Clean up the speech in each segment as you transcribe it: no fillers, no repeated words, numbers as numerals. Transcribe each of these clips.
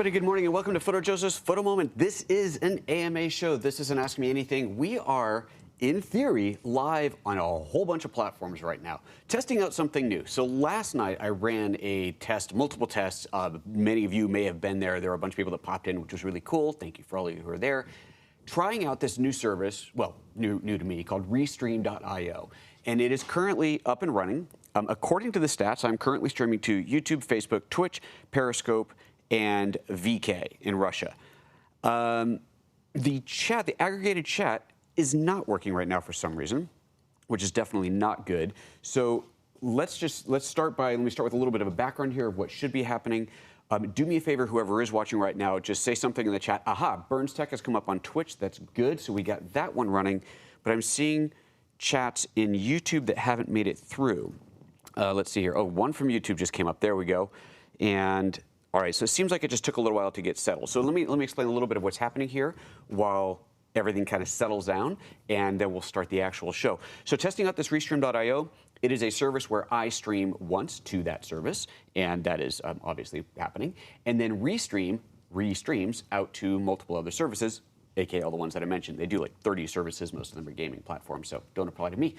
everybody, good morning and welcome to PhotoJoseph's Photo Moment. This is an AMA show. This is an Ask Me Anything. We are, in theory, live on a whole bunch of platforms right now, testing out something new. So last night I ran a test, multiple tests. Many of you may have been there. There were a bunch of people that popped in, which was really cool. Thank you for all of you who are there. Trying out this new service, well, new to me, called Restream.io. And it is currently up and running. According to the stats, I'm currently streaming to YouTube, Facebook, Twitch, Periscope, and VK in Russia. The aggregated chat is not working right now for some reason, which is definitely not good. So let me start with a little bit of a background here of what should be happening. Do me a favor, whoever is watching right now, just say something in the chat. Aha, Burns Tech has come up on Twitch. That's good. So we got that one running. But I'm seeing chats in YouTube that haven't made it through. Let's see here. Oh, one from YouTube just came up. There we go. And all right, so it seems like it just took a little while to get settled. So let me explain a little bit of what's happening here while everything kind of settles down, and then we'll start the actual show. So testing out this Restream.io, it is a service where I stream once to that service, and that is obviously happening. And then Restream restreams out to multiple other services, aka all the ones that I mentioned. They do like 30 services, most of them are gaming platforms, so don't apply to me.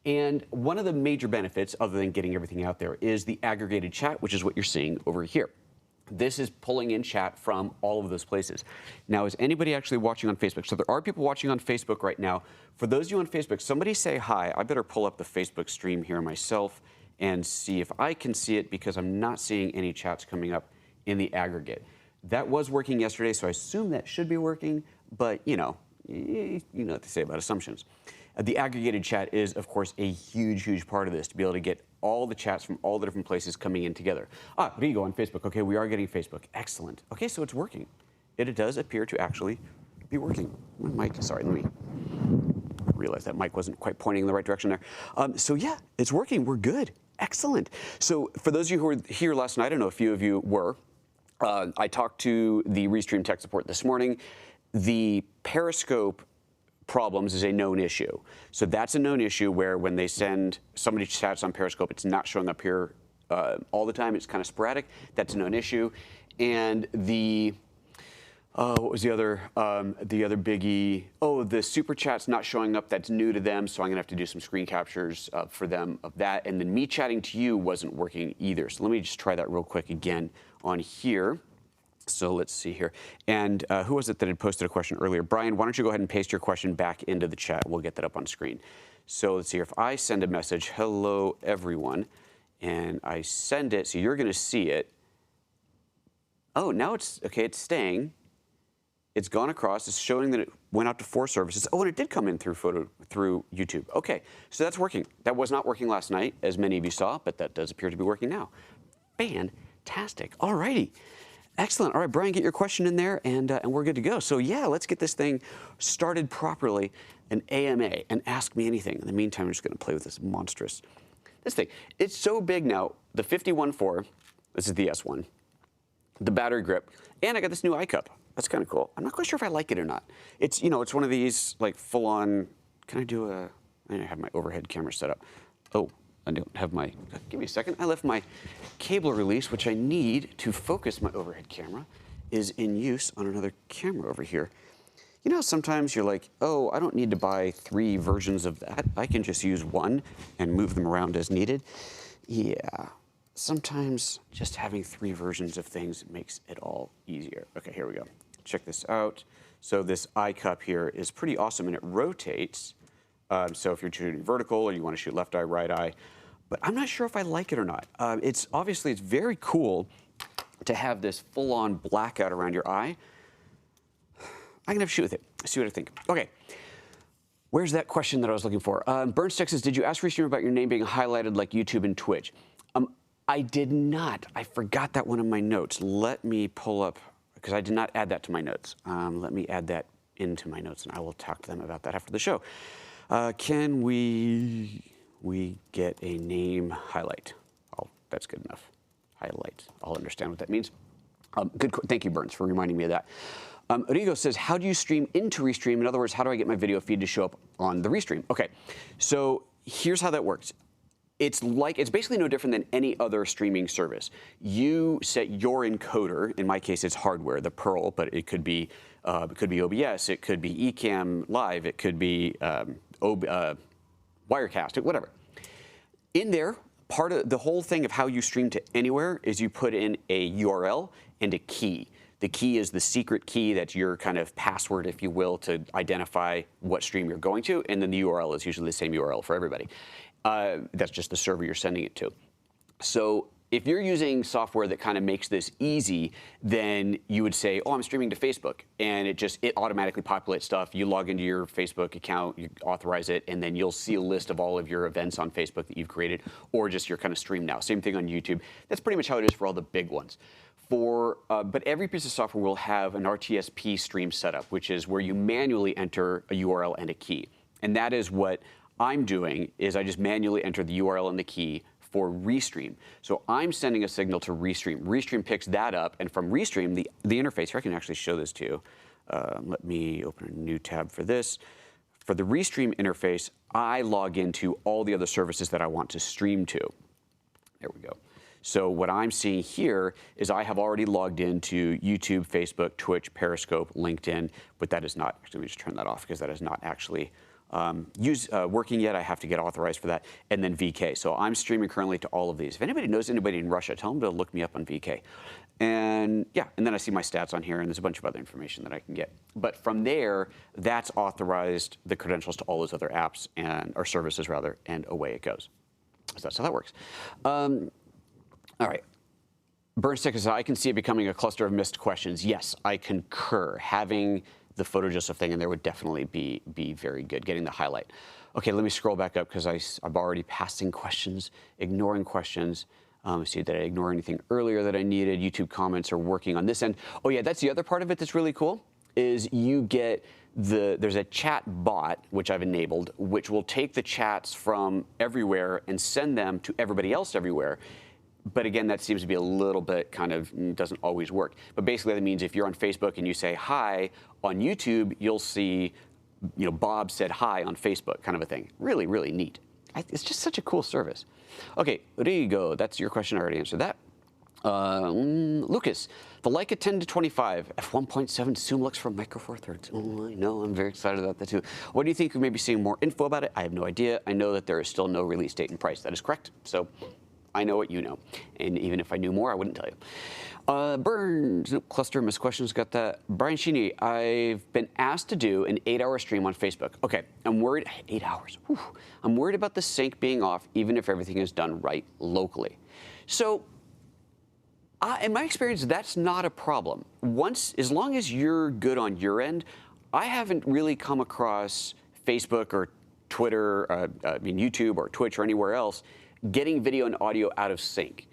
And one of the major benefits, other than getting everything out there, is the aggregated chat, which is what you're seeing over here. This is pulling in chat from all of those places. Now, is anybody actually watching on Facebook? So there are people watching on Facebook right now. For those of you on Facebook, somebody say hi. I better pull up the Facebook stream here myself and see if I can see it, because I'm not seeing any chats coming up in the aggregate. That was working yesterday, so I assume that should be working, but you know what they say about assumptions. The aggregated chat is, of course, a huge part of this, to be able to get all the chats from all the different places coming in together. There you go on Facebook. Okay, we are getting Facebook. Excellent. Okay, so it's working. It does appear to actually be working. Mike, sorry, let me realize that mic wasn't quite pointing in the right direction there. So yeah, it's working. We're good. Excellent. So for those of you who were here last night, I know a few of you were, I talked to the Restream tech support this morning. The Periscope problems is a known issue. So that's a known issue where when they send somebody chats on Periscope, it's not showing up here all the time. It's kind of sporadic. That's a known issue. And the what was the other biggie? Oh, the super chat's not showing up. That's new to them. So I'm gonna have to do some screen captures for them of that. And then me chatting to you wasn't working either. So let me just try that real quick again on here. So let's see here. And who was it that had posted a question earlier? Brian, why don't you go ahead and paste your question back into the chat? We'll get that up on screen. So let's see here. If I send a message, hello, everyone, and I send it, so you're going to see it. Oh, now it's, okay, it's staying. It's gone across. It's showing that it went out to 4 services. Oh, and it did come in through YouTube. Okay, so that's working. That was not working last night, as many of you saw, but that does appear to be working now. Fantastic. All righty. Excellent. All right, Brian, get your question in there, and we're good to go. So yeah, let's get this thing started properly. An AMA, and Ask Me Anything. In the meantime, I'm just going to play with this this thing. It's so big now. The 51.4, this is the S1, the battery grip, and I got this new eye cup. That's kind of cool. I'm not quite sure if I like it or not. It's, it's one of these like full-on. Can I do a? I have my overhead camera set up. Oh. I don't have my, give me a second. I left my cable release, which I need to focus my overhead camera, is in use on another camera over here. You know, sometimes you're like, oh, I don't need to buy 3 versions of that. I can just use one and move them around as needed. Yeah, sometimes just having 3 versions of things makes it all easier. Okay, here we go. Check this out. So this eye cup here is pretty awesome, and it rotates. So if you're shooting vertical or you want to shoot left eye, right eye, but I'm not sure if I like it or not. It's very cool to have this full-on blackout around your eye. I'm gonna have to shoot with it, see what I think. Okay, where's that question that I was looking for? Burns Texas, did you ask Restream about your name being highlighted like YouTube and Twitch? I did not. I forgot that one in my notes. Let me pull up, because I did not add that to my notes. Let me add that into my notes, and I will talk to them about that after the show. Can we get a name highlight? Oh, that's good enough. Highlight. I'll understand what that means. Good. Thank you, Burns, for reminding me of that. Rigo says, how do you stream into Restream? In other words, how do I get my video feed to show up on the Restream? Okay, so here's how that works. it's basically no different than any other streaming service. You set your encoder. In my case, it's hardware, the Perl, but it could be OBS, it could be Ecamm Live, it could be Wirecast, whatever. In there, part of the whole thing of how you stream to anywhere is you put in a URL and a key. The key is the secret key that's your kind of password, if you will, to identify what stream you're going to, and then the URL is usually the same URL for everybody. That's just the server you're sending it to. So if you're using software that kind of makes this easy, then you would say, oh, I'm streaming to Facebook, and it automatically populates stuff. You log into your Facebook account, you authorize it, and then you'll see a list of all of your events on Facebook that you've created, or just your kind of stream now. Same thing on YouTube. That's pretty much how it is for all the big ones. But every piece of software will have an RTSP stream setup, which is where you manually enter a URL and a key. And that is what I'm doing, is I just manually enter the URL and the key for Restream. So I'm sending a signal to Restream. Restream picks that up, and from Restream, the interface, here I can actually show this to you. Let me open a new tab for this. For the Restream interface, I log into all the other services that I want to stream to. There we go. So what I'm seeing here is I have already logged into YouTube, Facebook, Twitch, Periscope, LinkedIn, but that is not, actually let me just turn that off because that is not actually working yet. I have to get authorized for that. And then VK. So I'm streaming currently to all of these. If anybody knows anybody in Russia, tell them to look me up on VK. And yeah, and then I see my stats on here, and there's a bunch of other information that I can get. But from there, that's authorized the credentials to all those other apps or services rather, and away it goes. So that's how that works. All right. Burnstick says, I can see it becoming a cluster of missed questions. Yes, I concur. Having the PhotoJoseph thing in there would definitely be very good, getting the highlight. Okay, let me scroll back up because I'm already passing questions, ignoring questions. See, did I ignore anything earlier that I needed? YouTube comments are working on this end. Oh yeah, that's the other part of it that's really cool, is you get there's a chat bot, which I've enabled, which will take the chats from everywhere and send them to everybody else everywhere. But again, that seems to be a little bit kind of, doesn't always work. But basically that means if you're on Facebook and you say hi, on YouTube, you'll see, Bob said hi on Facebook, kind of a thing. Really, really neat. It's just such a cool service. Okay, there you go. That's your question. I already answered that. Lucas, the Leica 10-25, f1.7 zoom lux for Micro Four Thirds. Oh, I know, I'm very excited about that too. What do you think? We may be seeing more info about it. I have no idea. I know that there is still no release date and price. That is correct. So I know what you know. And even if I knew more, I wouldn't tell you. Burns, cluster missed questions, got that. Brian Sheeny, I've been asked to do an 8-hour stream on Facebook. Okay, I'm worried, 8 hours. Whew. I'm worried about the sync being off, even if everything is done right locally. So, in my experience, that's not a problem. As long as you're good on your end, I haven't really come across Facebook or Twitter, YouTube or Twitch or anywhere else getting video and audio out of sync.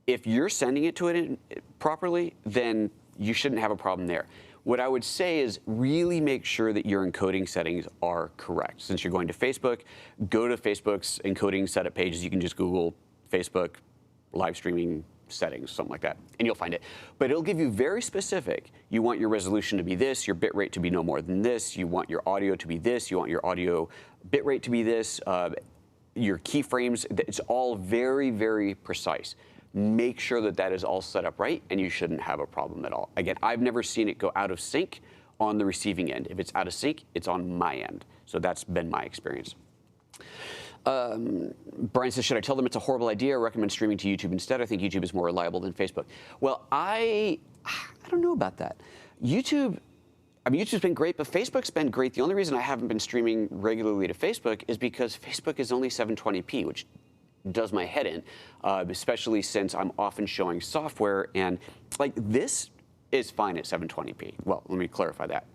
If you're sending it to it properly, then you shouldn't have a problem there. What I would say is really make sure that your encoding settings are correct. Since you're going to Facebook, go to Facebook's encoding setup pages. You can just Google Facebook live streaming settings, something like that, and you'll find it. But it'll give you very specific. You want your resolution to be this, your bit rate to be no more than this, you want your audio to be this, you want your audio bit rate to be this, your keyframes, it's all very, very precise. Make sure that that is all set up right, and you shouldn't have a problem at all. Again, I've never seen it go out of sync on the receiving end. If it's out of sync, it's on my end. So that's been my experience. Brian says, should I tell them it's a horrible idea or recommend streaming to YouTube instead? I think YouTube is more reliable than Facebook. Well, I don't know about that. YouTube's been great, but Facebook's been great. The only reason I haven't been streaming regularly to Facebook is because Facebook is only 720p, which does my head in, especially since I'm often showing software, and like this is fine at 720p. Well, let me clarify that.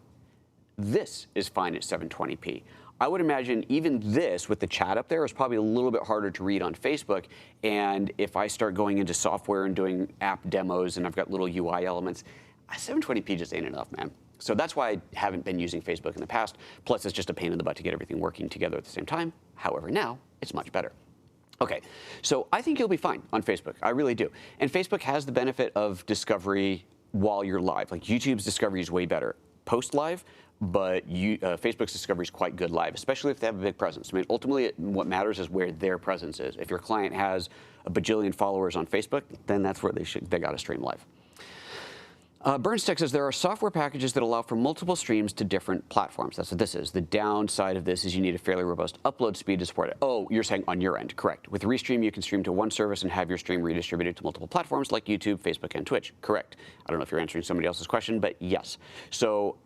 This is fine at 720p. I would imagine even this with the chat up there is probably a little bit harder to read on Facebook, and if I start going into software and doing app demos and I've got little UI elements, 720p just ain't enough, man. So that's why I haven't been using Facebook in the past. Plus, it's just a pain in the butt to get everything working together at the same time. However, now it's much better. Okay, so I think you'll be fine on Facebook. I really do. And Facebook has the benefit of discovery while you're live. Like YouTube's discovery is way better. post live, but Facebook's discovery is quite good live, especially if they have a big presence. I mean, ultimately, what matters is where their presence is. If your client has a bajillion followers on Facebook, then that's where they got to stream live. Burnstick says there are software packages that allow for multiple streams to different platforms. That's what this is. The downside of this is you need a fairly robust upload speed to support it. Oh, you're saying on your end, correct. With Restream, you can stream to one service and have your stream redistributed to multiple platforms like YouTube, Facebook, and Twitch. Correct. I don't know if you're answering somebody else's question, but yes. So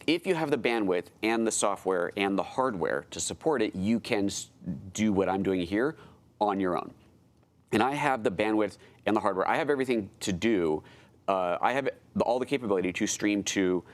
if you have the bandwidth and the software and the hardware to support it, you can do what I'm doing here on your own. And I have the bandwidth and the hardware. I have everything to do. I have all the capability to stream to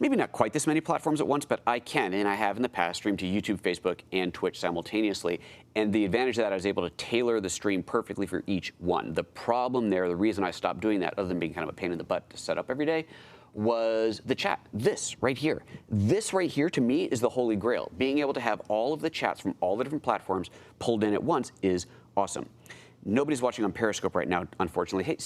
maybe not quite this many platforms at once, but I can, and I have in the past streamed to YouTube, Facebook, and Twitch simultaneously. And the advantage of that, I was able to tailor the stream perfectly for each one. The problem there, the reason I stopped doing that, other than being kind of a pain in the butt to set up every day, was the chat. This right here. This right here, to me, is the holy grail. Being able to have all of the chats from all the different platforms pulled in at once is awesome. Nobody's watching on Periscope right now, unfortunately. Hey,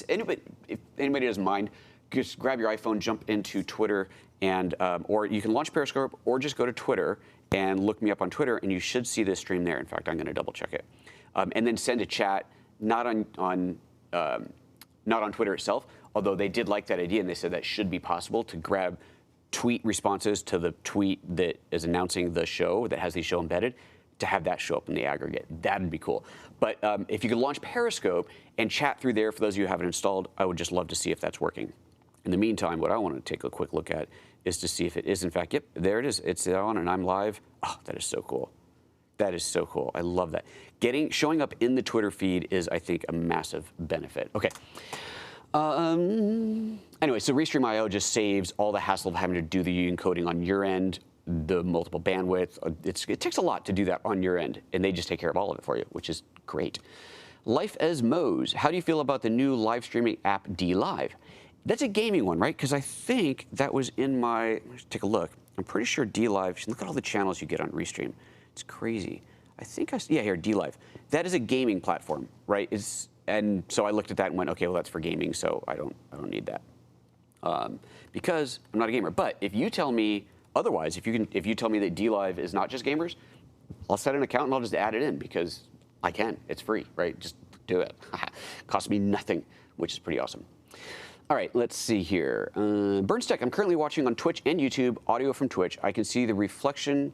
if anybody doesn't mind, just grab your iPhone, jump into Twitter, and or you can launch Periscope, or just go to Twitter and look me up on Twitter, and you should see this stream there. In fact, I'm going to double check it, and then send a chat, not on Twitter itself. Although they did like that idea, and they said that should be possible to grab tweet responses to the tweet that is announcing the show that has the show embedded, to have that show up in the aggregate. That'd be cool. But if you could launch Periscope and chat through there, for those of you who have it installed, I would just love to see if that's working. In the meantime, what I want to take a quick look at is to see if it is, in fact, yep, there it is. It's on, and I'm live. Oh, that is so cool. That is so cool. I love that. Showing up in the Twitter feed is, I think, a massive benefit. Okay. Anyway, so Restream.io just saves all the hassle of having to do the encoding on your end, the multiple bandwidth. It takes a lot to do that on your end, and they just take care of all of it for you, which is great. Life as Moe's, how do you feel about the new live streaming app DLive? That's a gaming one, right? Because I think that was in my, let's take a look. I'm pretty sure DLive, look at all the channels you get on Restream. It's crazy. I think yeah, here, DLive. That is a gaming platform, right? And so I looked at that and went, okay, well, that's for gaming, so I don't need that. Because I'm not a gamer. But if you tell me otherwise, if you tell me that DLive is not just gamers, I'll set an account and I'll just add it in because I can. It's free, right? Just do it. Costs me nothing, which is pretty awesome. All right, let's see here. Burnstick, I'm currently watching on Twitch and YouTube, audio from Twitch. I can see the reflection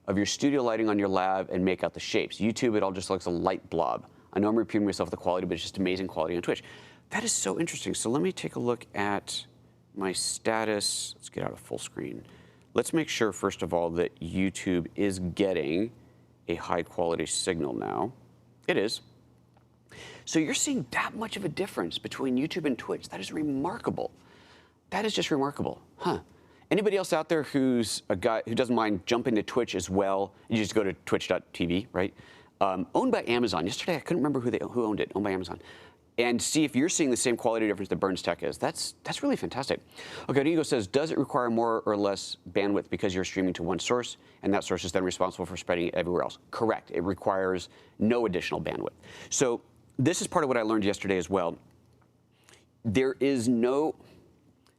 of your studio lighting on your lab and make out the shapes. YouTube, it all just looks a light blob. I know I'm repeating myself with the quality, but it's just amazing quality on Twitch. That is so interesting. So let me take a look at my status. Let's get out of full screen. Let's make sure, first of all, that YouTube is getting a high quality signal now. It is. So you're seeing that much of a difference between YouTube and Twitch. That is remarkable. That is just remarkable. Huh. Anybody else out there who's a guy who doesn't mind jumping to Twitch as well? You just go to twitch.tv, right? Owned by Amazon. Yesterday, I couldn't remember who owned it. Owned by Amazon. And see if you're seeing the same quality difference that Burnstick is. That's really fantastic. Okay, Diego says, does it require more or less bandwidth because you're streaming to one source, and that source is then responsible for spreading it everywhere else? Correct. It requires no additional bandwidth. So this is part of what I learned yesterday as well. There is no,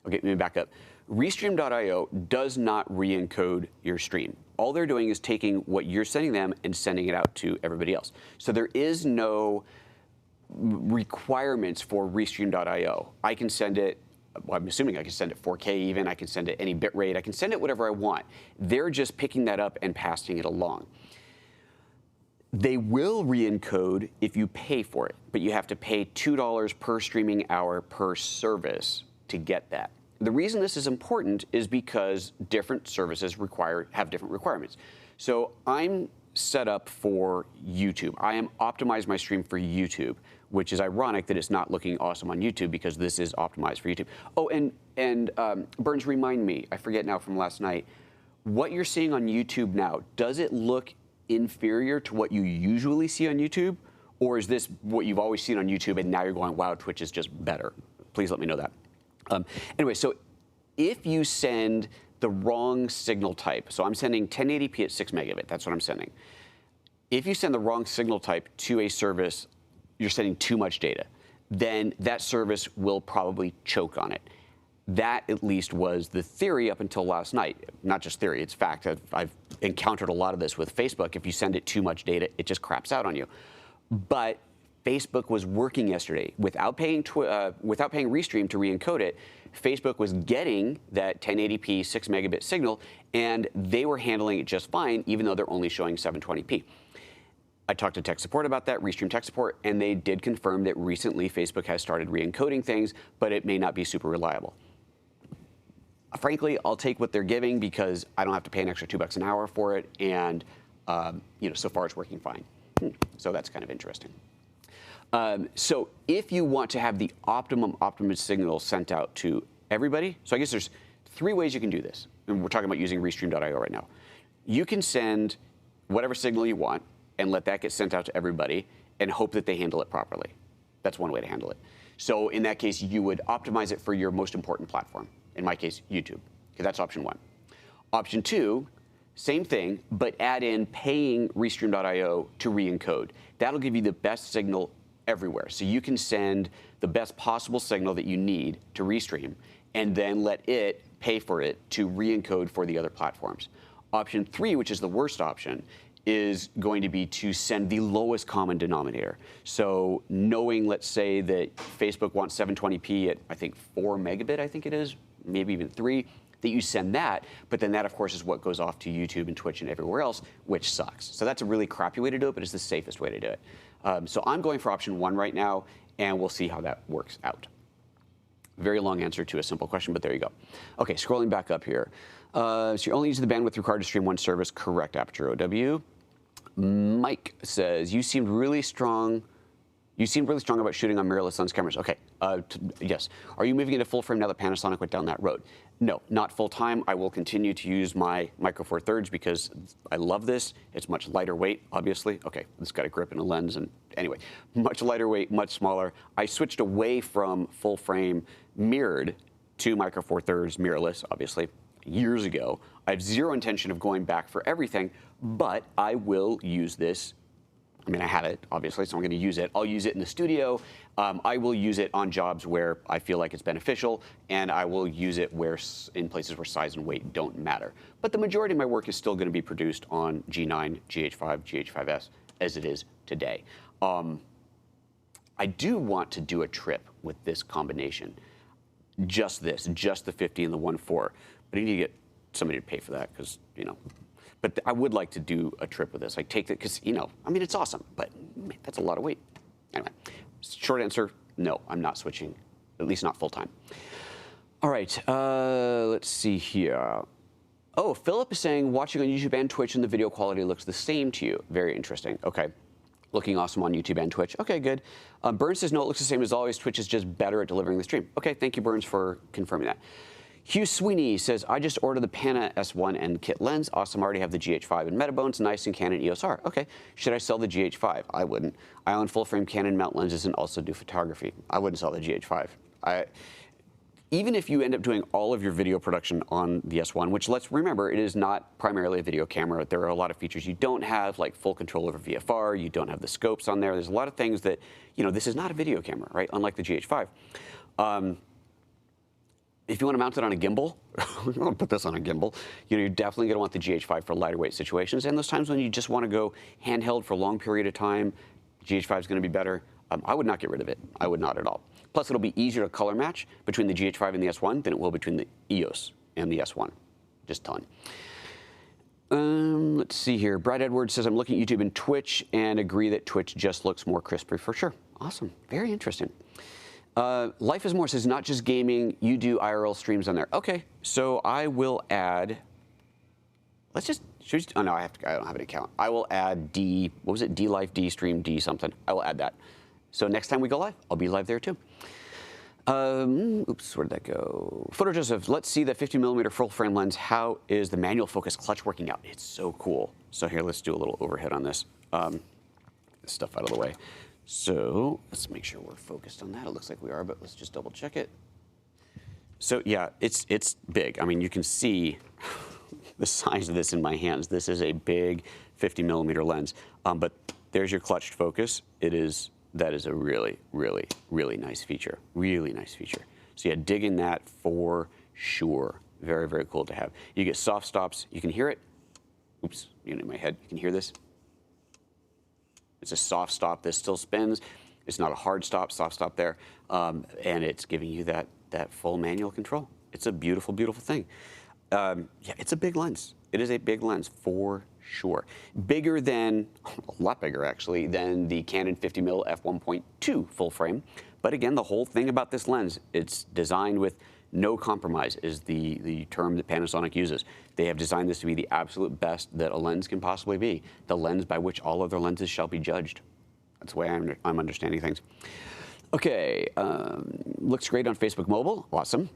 okay, let me back up. Restream.io does not re-encode your stream. All they're doing is taking what you're sending them and sending it out to everybody else. So there is no requirements for Restream.io. I can send it, well, I'm assuming I can send it 4K even, I can send it any bit rate, I can send it whatever I want. They're just picking that up and passing it along. They will re-encode if you pay for it, but you have to pay $2 per streaming hour per service to get that. The reason this is important is because different services have different requirements. So I'm set up for YouTube. I am optimized my stream for YouTube, which is ironic that it's not looking awesome on YouTube because this is optimized for YouTube. Oh, and Burns, remind me, I forget now from last night, what you're seeing on YouTube now, does it look inferior to what you usually see on YouTube? Or is this what you've always seen on YouTube and now you're going, wow, Twitch is just better? Please let me know that. Anyway, so if you send the wrong signal type, so I'm sending 1080p at 6 megabit, that's what I'm sending. If you send the wrong signal type to a service, you're sending too much data, then that service will probably choke on it. That at least was the theory up until last night. Not just theory, it's fact. I've encountered a lot of this with Facebook. If you send it too much data, it just craps out on you. But Facebook was working yesterday without paying Restream to re-encode it. Facebook was getting that 1080p 6 megabit signal, and they were handling it just fine, even though they're only showing 720p. I talked to tech support about that, Restream tech support, and they did confirm that recently Facebook has started re-encoding things, but it may not be super reliable. Frankly, I'll take what they're giving because I don't have to pay an extra $2 an hour for it, and so far it's working fine. So that's kind of interesting. So if you want to have the optimum signal sent out to everybody, so I guess there's 3 ways you can do this. And we're talking about using Restream.io right now. You can send whatever signal you want and let that get sent out to everybody and hope that they handle it properly. That's one way to handle it. So in that case, you would optimize it for your most important platform. In my case, YouTube, because that's option 1. Option 2, same thing, but add in paying Restream.io to re-encode. That'll give you the best signal everywhere. So you can send the best possible signal that you need to Restream, and then let it pay for it to re-encode for the other platforms. Option 3, which is the worst option, is going to be to send the lowest common denominator. So knowing, let's say, that Facebook wants 720p at, I think, 4 megabit, I think it is, maybe even 3, that you send that, but then that, of course, is what goes off to YouTube and Twitch and everywhere else, which sucks. So that's a really crappy way to do it, but it's the safest way to do it. So I'm going for option 1 right now, and we'll see how that works out. Very long answer to a simple question, but there you go. Okay, scrolling back up here. So you're only using the bandwidth required to stream one service. Correct, Aperture OW. Mike says, you seemed really strong about shooting on mirrorless lens cameras. Okay, yes. Are you moving into full frame now that Panasonic went down that road? No, not full time. I will continue to use my Micro Four Thirds because I love this. It's much lighter weight, obviously. Okay, it's got a grip and a lens, and anyway, much lighter weight, much smaller. I switched away from full frame mirrored to Micro Four Thirds mirrorless, obviously, years ago. I have zero intention of going back for everything, but I will use this. I mean, I have it, obviously, so I'm going to use it. I'll use it in the studio. I will use it on jobs where I feel like it's beneficial, and I will use it in places where size and weight don't matter. But the majority of my work is still going to be produced on G9, GH5, GH5S, as it is today. I do want to do a trip with this combination. Just the 50 and the 1.4. But I need to get somebody to pay for that because, But I would like to do a trip with this. I take it because, I mean, it's awesome, but man, that's a lot of weight. Anyway, short answer, no, I'm not switching, at least not full time. All right, let's see here. Oh, Philip is saying watching on YouTube and Twitch and the video quality looks the same to you. Very interesting. Okay. Looking awesome on YouTube and Twitch. Okay, good. Burns says, no, it looks the same as always. Twitch is just better at delivering the stream. Okay, thank you, Burns, for confirming that. Hugh Sweeney says, I just ordered the Pana S1 and kit lens. Awesome, I already have the GH5 and Metabones, nice and Canon EOS R. Okay, should I sell the GH5? I wouldn't. I own full-frame Canon mount lenses and also do photography. I wouldn't sell the GH5. Even if you end up doing all of your video production on the S1, which let's remember, it is not primarily a video camera. There are a lot of features you don't have, like full control over VFR. You don't have the scopes on there. There's a lot of things that, this is not a video camera, right? Unlike the GH5. If you want to mount it on a gimbal, I'm going to put this on a gimbal, you're definitely going to want the GH5 for lighter weight situations. And those times when you just want to go handheld for a long period of time, GH5 is going to be better. I would not get rid of it. I would not at all. Plus, it'll be easier to color match between the GH5 and the S1 than it will between the EOS and the S1. Just a ton. Let's see here. Brad Edwards says, I'm looking at YouTube and Twitch and agree that Twitch just looks more crispy for sure. Awesome. Very interesting. Life is More says, not just gaming, you do IRL streams on there. Okay, so I will add, oh no, I don't have an account. I will add what was it, D Life, D Stream, D something. I will add that. So next time we go live, I'll be live there too. Oops, where did that go? PhotoJoseph, let's see the 50mm full frame lens. How is the manual focus clutch working out? It's so cool. So here, let's do a little overhead on this. This stuff out of the way. So let's make sure we're focused on that. It looks like we are, but let's just double check it. So yeah, it's big. I mean, you can see the size of this in my hands. This is a big 50mm lens. But there's your clutched focus. That is a really, really, really nice feature. Really nice feature. So yeah, digging that for sure. Very, very cool to have. You get soft stops. You can hear it. Oops, in my head. You can hear this. It's a soft stop. This still spins. It's not a hard stop, soft stop there. And it's giving you that full manual control. It's a beautiful, beautiful thing. Yeah, it's a big lens. It is a big lens for sure. Bigger than, a lot bigger actually, than the Canon 50mm f1.2 full frame. But again, the whole thing about this lens, it's designed with no compromise is the term that Panasonic uses. They have designed this to be the absolute best that a lens can possibly be, the lens by which all other lenses shall be judged. That's the way I'm understanding things. Okay, looks great on Facebook Mobile, awesome.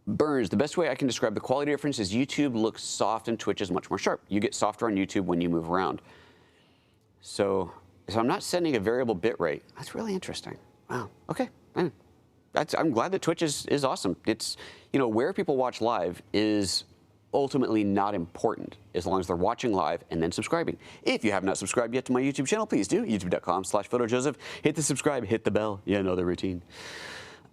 Burns, the best way I can describe the quality difference is YouTube looks soft and Twitch is much more sharp. You get softer on YouTube when you move around. So I'm not setting a variable bit rate. That's really interesting. Wow, okay. I'm glad that Twitch is awesome. It's, where people watch live is ultimately not important as long as they're watching live and then subscribing. If you have not subscribed yet to my YouTube channel, please do. youtube.com/PhotoJoseph. Hit the subscribe, hit the bell. Yeah, know the routine.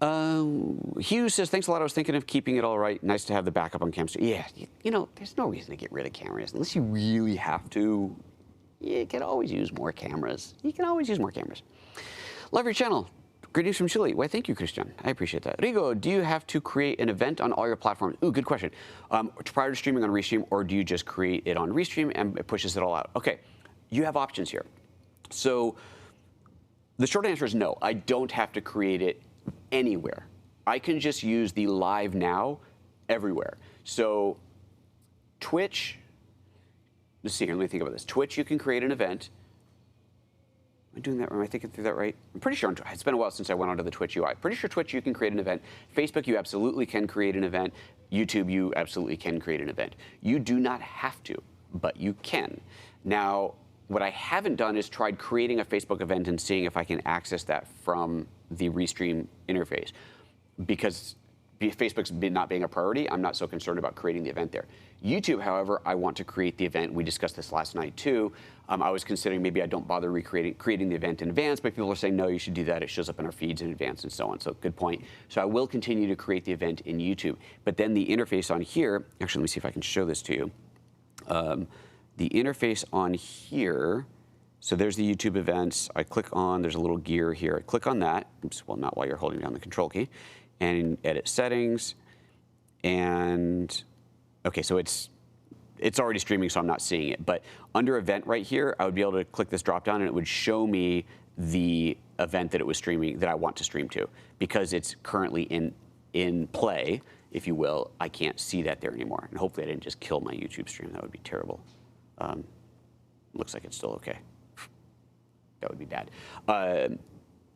Hugh says, thanks a lot. I was thinking of keeping it all right. Nice to have the backup on camera. Yeah, there's no reason to get rid of cameras unless you really have to. You can always use more cameras. Love your channel. Greetings from Chile. Why, thank you, Christian. I appreciate that. Rigo, do you have to create an event on all your platforms? Ooh, good question. Prior to streaming on Restream, or do you just create it on Restream and it pushes it all out? Okay, you have options here. So the short answer is no. I don't have to create it anywhere. I can just use the live now everywhere. So Twitch, let's see here, let me think about this. Twitch, you can create an event. Am I doing that? Am I thinking through that right? I'm pretty sure. It's been a while since I went onto the Twitch UI. Pretty sure Twitch, you can create an event. Facebook, you absolutely can create an event. YouTube, you absolutely can create an event. You do not have to, but you can. Now, what I haven't done is tried creating a Facebook event and seeing if I can access that from the Restream interface. Because Facebook's not being a priority, I'm not so concerned about creating the event there. YouTube, however, I want to create the event. We discussed this last night too. I was considering maybe I don't bother creating the event in advance, but people are saying, no, you should do that. It shows up in our feeds in advance and so on. So good point. So I will continue to create the event in YouTube. But then the interface on here, actually, let me see if I can show this to you. The interface on here, so there's the YouTube events. I click on, there's a little gear here. I click on that. Oops, well, not while you're holding down the control key. And edit settings. And, okay, so it's already streaming, so I'm not seeing it. But under event right here, I would be able to click this drop down and it would show me the event that it was streaming, that I want to stream to. Because it's currently in play, if you will, I can't see that there anymore. And hopefully I didn't just kill my YouTube stream. That would be terrible. Looks like it's still okay. That would be bad.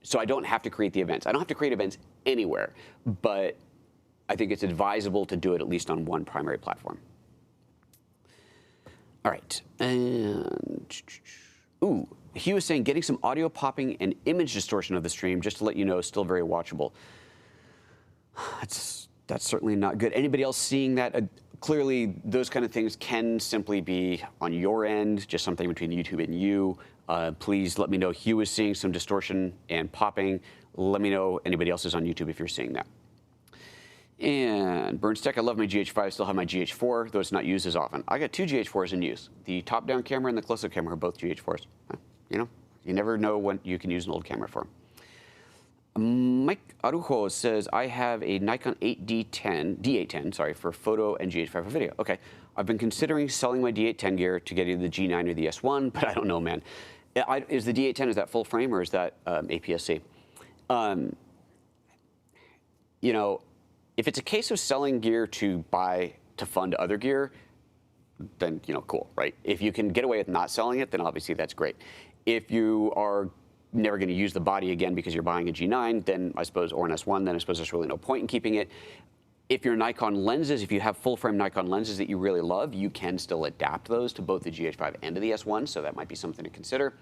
So I don't have to create the events. I don't have to create events anywhere, but I think it's advisable to do it at least on one primary platform. All right, and ooh, he was saying getting some audio popping and image distortion of the stream, just to let you know, is still very watchable. That's certainly not good. Anybody else seeing that? Clearly, those kind of things can simply be on your end, just something between YouTube and you. Please let me know. Hugh is seeing some distortion and popping. Let me know anybody else is on YouTube if you're seeing that. And Burnstech, I love my GH5, still have my GH4, though it's not used as often. I got two GH4s in use. The top-down camera and the close-up camera are both GH4s. You never know what you can use an old camera for. Mike Arujo says, I have a Nikon D810, sorry, for photo and GH5 for video. Okay, I've been considering selling my D810 gear to get either the G9 or the S1, but I don't know, man. Is the D810, is that full frame or is that APS-C? If it's a case of selling gear to fund other gear, then, cool, right? If you can get away with not selling it, then obviously that's great. If you are never going to use the body again because you're buying a G9, then I suppose, or an S1, then I suppose there's really no point in keeping it. If your Nikon lenses, if you have full-frame Nikon lenses that you really love, you can still adapt those to both the GH5 and to the S1, so that might be something to consider.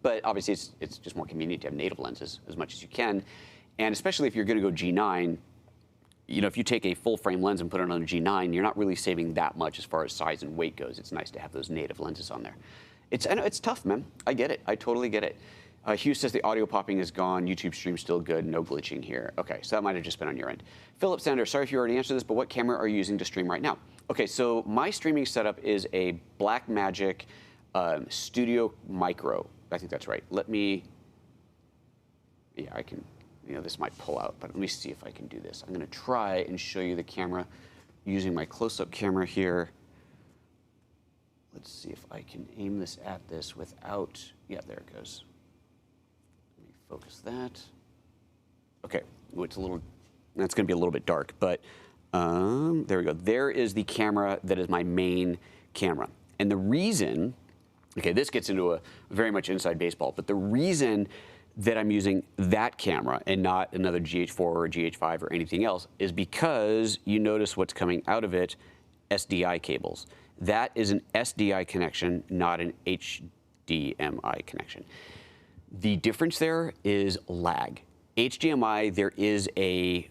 But obviously, it's just more convenient to have native lenses as much as you can. And especially if you're going to go G9, if you take a full-frame lens and put it on a G9, you're not really saving that much as far as size and weight goes. It's nice to have those native lenses on there. I know it's tough, man. I get it. I totally get it. Hugh says the audio popping is gone. YouTube stream still good. No glitching here. Okay, so that might have just been on your end. Philip Sander, sorry if you already answered this, but what camera are you using to stream right now? Okay, so my streaming setup is a Blackmagic Studio Micro. I think that's right. Let me, yeah, I can, this might pull out, but let me see if I can do this. I'm going to try and show you the camera using my close-up camera here. Let's see if I can aim this at this without, yeah, there it goes. Let me focus that. Okay, it's a little, that's going to be a little bit dark, but there we go. There is the camera that is my main camera. And the reason, okay, this gets into a very much inside baseball, but the reason that I'm using that camera and not another GH4 or GH5 or anything else is because you notice what's coming out of it, SDI cables. That is an SDI connection, not an HDMI connection. The difference there is lag. HDMI, there is a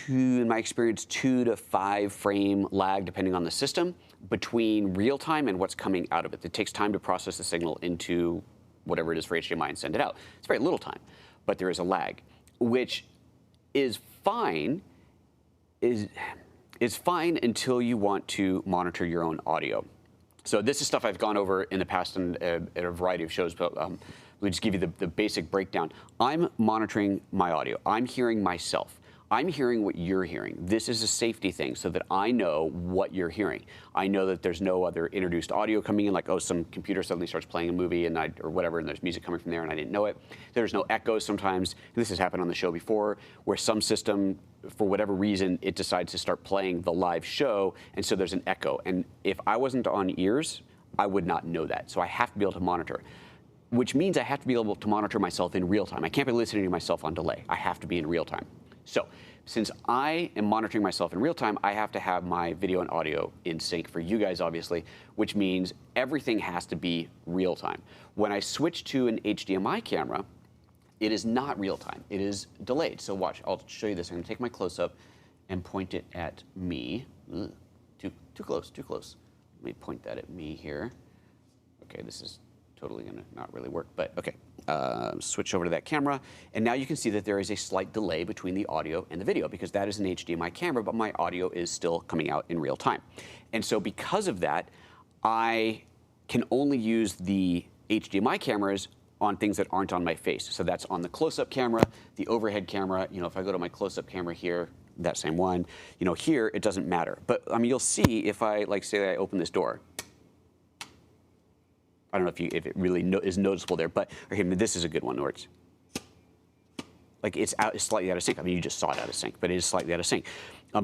in my experience, 2 to 5 frame lag, depending on the system, between real time and what's coming out of it. It takes time to process the signal into whatever it is for HDMI and send it out. It's very little time, but there is a lag, which is fine, is fine until you want to monitor your own audio. So this is stuff I've gone over in the past in a variety of shows, but let me just give you the basic breakdown. I'm monitoring my audio. I'm hearing myself. I'm hearing what you're hearing. This is a safety thing so that I know what you're hearing. I know that there's no other introduced audio coming in, like, oh, some computer suddenly starts playing a movie and or whatever, and there's music coming from there and I didn't know it. There's no echoes sometimes. This has happened on the show before, where some system, for whatever reason, it decides to start playing the live show, and so there's an echo. And if I wasn't on ears, I would not know that. So I have to be able to monitor, which means I have to be able to monitor myself in real time. I can't be listening to myself on delay. I have to be in real time. So since I am monitoring myself in real time, I have to have my video and audio in sync for you guys, obviously, which means everything has to be real time. When I switch to an HDMI camera, it is not real time. It is delayed. So watch, I'll show you this. I'm gonna take my close-up and point it at me. Ugh, too close, too close. Let me point that at me here. Okay, this is totally gonna not really work, but okay. Switch over to that camera, and now you can see that there is a slight delay between the audio and the video because that is an HDMI camera, but my audio is still coming out in real time. And so because of that, I can only use the HDMI cameras on things that aren't on my face. So that's on the close-up camera, the overhead camera. If I go to my close-up camera here, that same one, here it doesn't matter. But I mean, you'll see if I, like, say I open this door. I don't know if it really is noticeable there, but okay, this is a good one where it's like it's slightly out of sync. I mean, you just saw it out of sync, but it is slightly out of sync.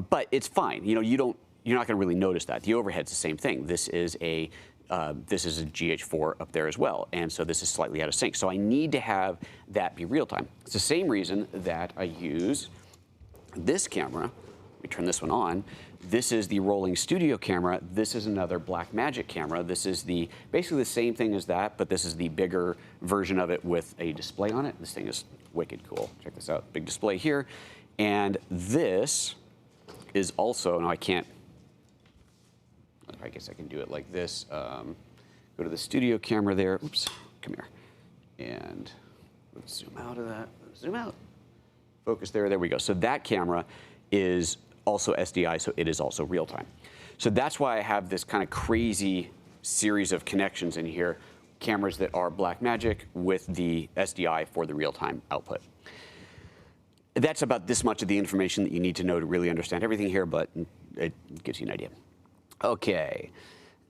But it's fine. You're not going to really notice that. The overhead's the same thing. This is a GH4 up there as well, and so this is slightly out of sync. So I need to have that be real time. It's the same reason that I use this camera. Let me turn this one on. This is the rolling studio camera. This is another Blackmagic camera. This is basically the same thing as that, but this is the bigger version of it with a display on it. This thing is wicked cool. Check this out. Big display here. And this is also, no, I can't, I guess I can do it like this. Go to the studio camera there. Oops, come here. And let's zoom out of that. Zoom out. Focus there. There we go. So that camera is also SDI, so it is also real time. So that's why I have this kind of crazy series of connections in here, cameras that are Blackmagic with the SDI for the real time output. That's about this much of the information that you need to know to really understand everything here, but it gives you an idea. Okay.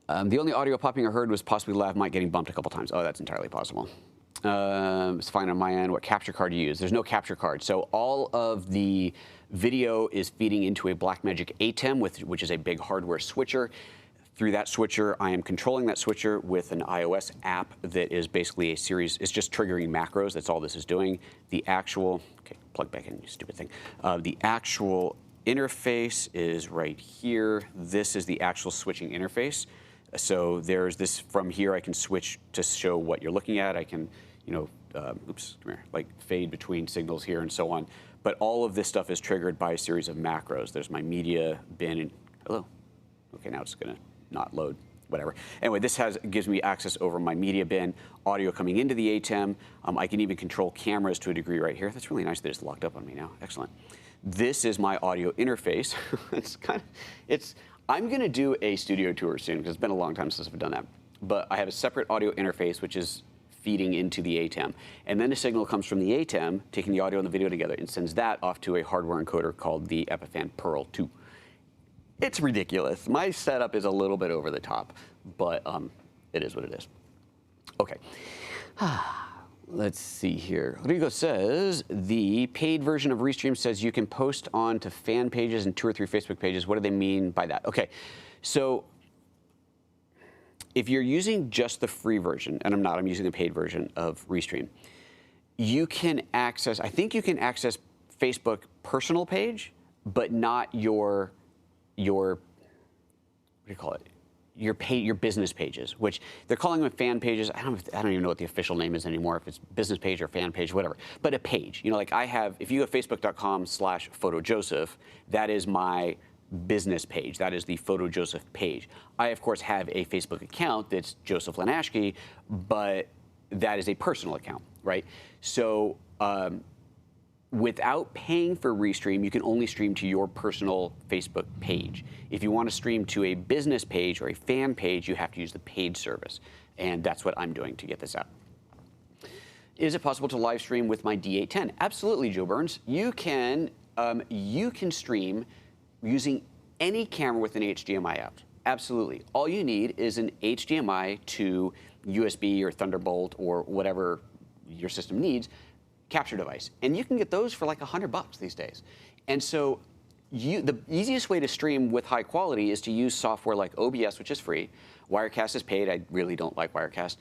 The only audio popping I heard was possibly lav mic getting bumped a couple times. Oh, that's entirely possible. It's fine on my end. What capture card do you use? There's no capture card. So all of the video is feeding into a Blackmagic A10, which is a big hardware switcher. Through that switcher, I am controlling that switcher with an iOS app that is basically a series. It's just triggering macros. That's all this is doing. The actual, okay, plug back in, you stupid thing. The actual interface is right here. This is the actual switching interface. So there's this, from here I can switch to show what you're looking at. I can, oops, come here, like fade between signals here and so on. But all of this stuff is triggered by a series of macros. There's my media bin and, hello. Okay, now it's gonna not load. whatever. Anyway, this gives me access over my media bin, audio coming into the ATEM. I can even control cameras to a degree right here. That's really nice that it's locked up on me now. Excellent. This is my audio interface. I'm going to do a studio tour soon because it's been a long time since I've done that. But I have a separate audio interface which is feeding into the ATEM. And then a signal comes from the ATEM, taking the audio and the video together, and sends that off to a hardware encoder called the Epiphan Pearl 2. It's ridiculous. My setup is a little bit over the top, but it is what it is. Okay. Let's see here. Rodrigo says, the paid version of Restream says you can post on to fan pages and 2 or 3 Facebook pages. What do they mean by that? Okay, so if you're using just the free version, and I'm not, I'm using the paid version of Restream, you can access, I think you can access Facebook personal page, but not your what do you call it? Your business pages, which they're calling them fan pages. I don't even know what the official name is anymore, if it's business page or fan page, whatever. But a page, you know, like I have, if you go to facebook.com/PhotoJoseph, that is my business page. That is the PhotoJoseph page. I, of course, have a Facebook account that's Joseph Lanashki, but that is a personal account, right? So without paying for Restream, you can only stream to your personal Facebook page. If you want to stream to a business page or a fan page, you have to use the paid service. And that's what I'm doing to get this out. Is it possible to live stream with my D810? Absolutely, Joe Burns. You can stream using any camera with an HDMI out. Absolutely. All you need is an HDMI to USB or Thunderbolt or whatever your system needs capture device. And you can get those for like $100 these days. And so the easiest way to stream with high quality is to use software like OBS, which is free. Wirecast is paid. I really don't like Wirecast.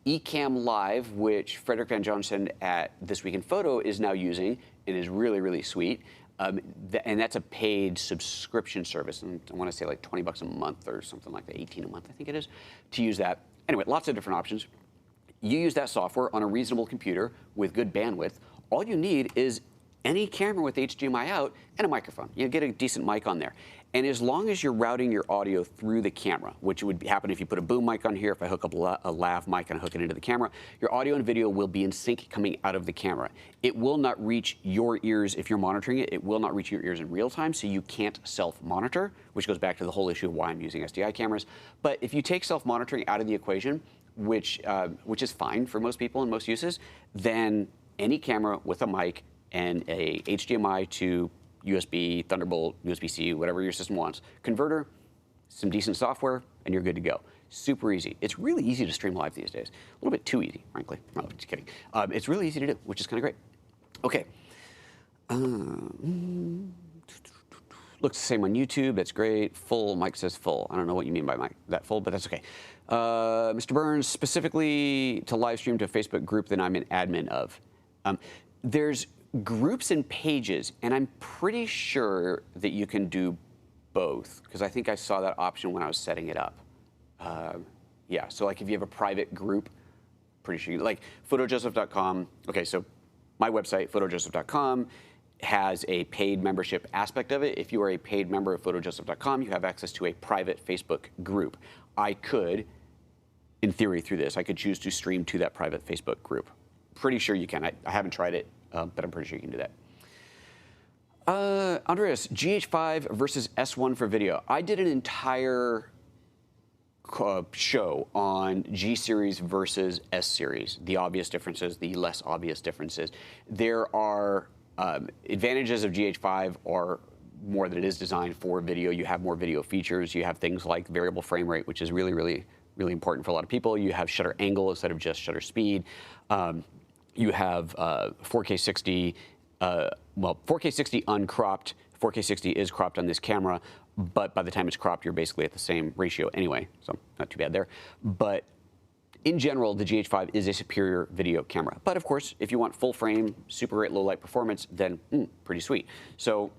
Ecamm Live, which Frederick Van Johnson at This Week in Photo is now using and is really, really sweet. And that's a paid subscription service. And I want to say like $20 a month or something like that, 18 a month, I think it is, to use that. Anyway, lots of different options. You use that software on a reasonable computer with good bandwidth. All you need is any camera with HDMI out and a microphone. You get a decent mic on there. And as long as you're routing your audio through the camera, which would happen if you put a boom mic on here, if I hook up a lav mic and hook it into the camera, your audio and video will be in sync coming out of the camera. It will not reach your ears if you're monitoring it. It will not reach your ears in real time, so you can't self-monitor, which goes back to the whole issue of why I'm using SDI cameras. But if you take self-monitoring out of the equation, which is fine for most people in most uses, then any camera with a mic and a HDMI to USB, Thunderbolt, USB-C, whatever your system wants, converter, some decent software, and you're good to go. Super easy. It's really easy to stream live these days. A little bit too easy, frankly. No, just kidding. It's really easy to do, which is kind of great. Okay. Looks the same on YouTube. That's great. Full. Mike says full. I don't know what you mean by that full, but that's okay. Mr. Burns, specifically to live stream to a Facebook group that I'm an admin of. There's groups and pages, and I'm pretty sure that you can do both, because I think I saw that option when I was setting it up. Yeah, so like if you have a private group, pretty sure like PhotoJoseph.com. Okay, so my website, PhotoJoseph.com, has a paid membership aspect of it. If you are a paid member of PhotoJoseph.com, you have access to a private Facebook group. I could, in theory through this, I could choose to stream to that private Facebook group. Pretty sure you can. I haven't tried it, but I'm pretty sure you can do that. Andreas, GH5 versus S1 for video. I did an entire show on G series versus S series, the obvious differences, the less obvious differences. There are advantages of GH5 are more that it is designed for video. You have more video features. You have things like variable frame rate, which is really, really, really important for a lot of people. You have shutter angle instead of just shutter speed. You have 4K 60, well, 4K 60 uncropped. 4K 60 is cropped on this camera, but by the time it's cropped, you're basically at the same ratio anyway, so not too bad there. But in general, the GH5 is a superior video camera. But of course, if you want full frame, super great low light performance, then pretty sweet. So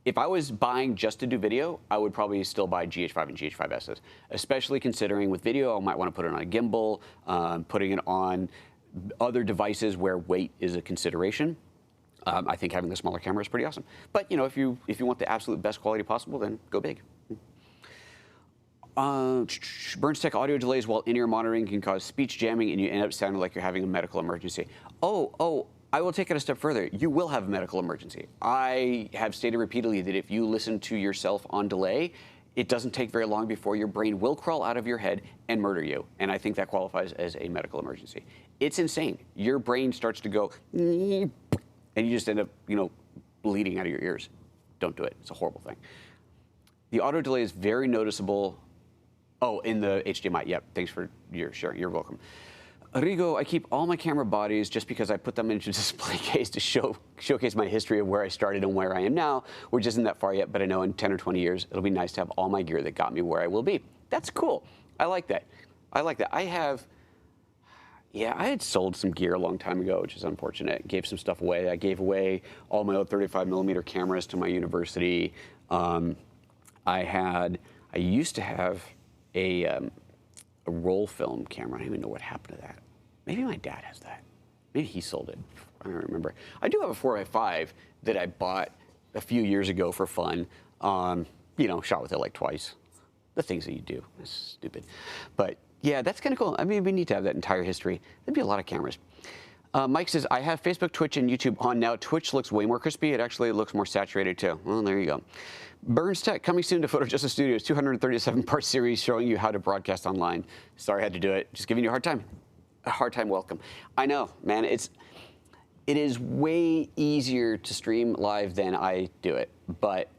if I was buying just to do video, I would probably still buy GH5 and GH5Ss, especially considering with video, I might want to put it on a gimbal, putting it on other devices where weight is a consideration. I think having the smaller camera is pretty awesome. But you know, if you want the absolute best quality possible, then go big. Burns Tech audio delays while in-ear monitoring can cause speech jamming, and you end up sounding like you're having a medical emergency. Oh, I will take it a step further. You will have a medical emergency. I have stated repeatedly that if you listen to yourself on delay, it doesn't take very long before your brain will crawl out of your head and murder you. And I think that qualifies as a medical emergency. It's insane. Your brain starts to go, and you just end up, bleeding out of your ears. Don't do it. It's a horrible thing. The auto delay is very noticeable. Oh, in the HDMI. Yep. Thanks for your sharing. You're welcome. Rigo, I keep all my camera bodies just because I put them into a display case to showcase my history of where I started and where I am now, which isn't that far yet, but I know in 10 or 20 years, it'll be nice to have all my gear that got me where I will be. That's cool. I like that. I had sold some gear a long time ago, which is unfortunate. Gave some stuff away. I gave away all my old 35mm cameras to my university. I used to have a roll film camera. I don't even know what happened to that. Maybe my dad has that. Maybe he sold it. I don't remember. I do have a 4x5 that I bought a few years ago for fun. Shot with it like twice. The things that you do. That's stupid. But yeah, that's kind of cool. I mean, we need to have that entire history. There'd be a lot of cameras. Mike says, I have Facebook, Twitch, and YouTube on now. Twitch looks way more crispy. It actually looks more saturated too. Well, there you go. Burns Tech coming soon to PhotoJoseph Studios, 237-part series showing you how to broadcast online. Sorry I had to do it. Just giving you a hard time. A hard time welcome. I know, man. It is way easier to stream live than I do it. But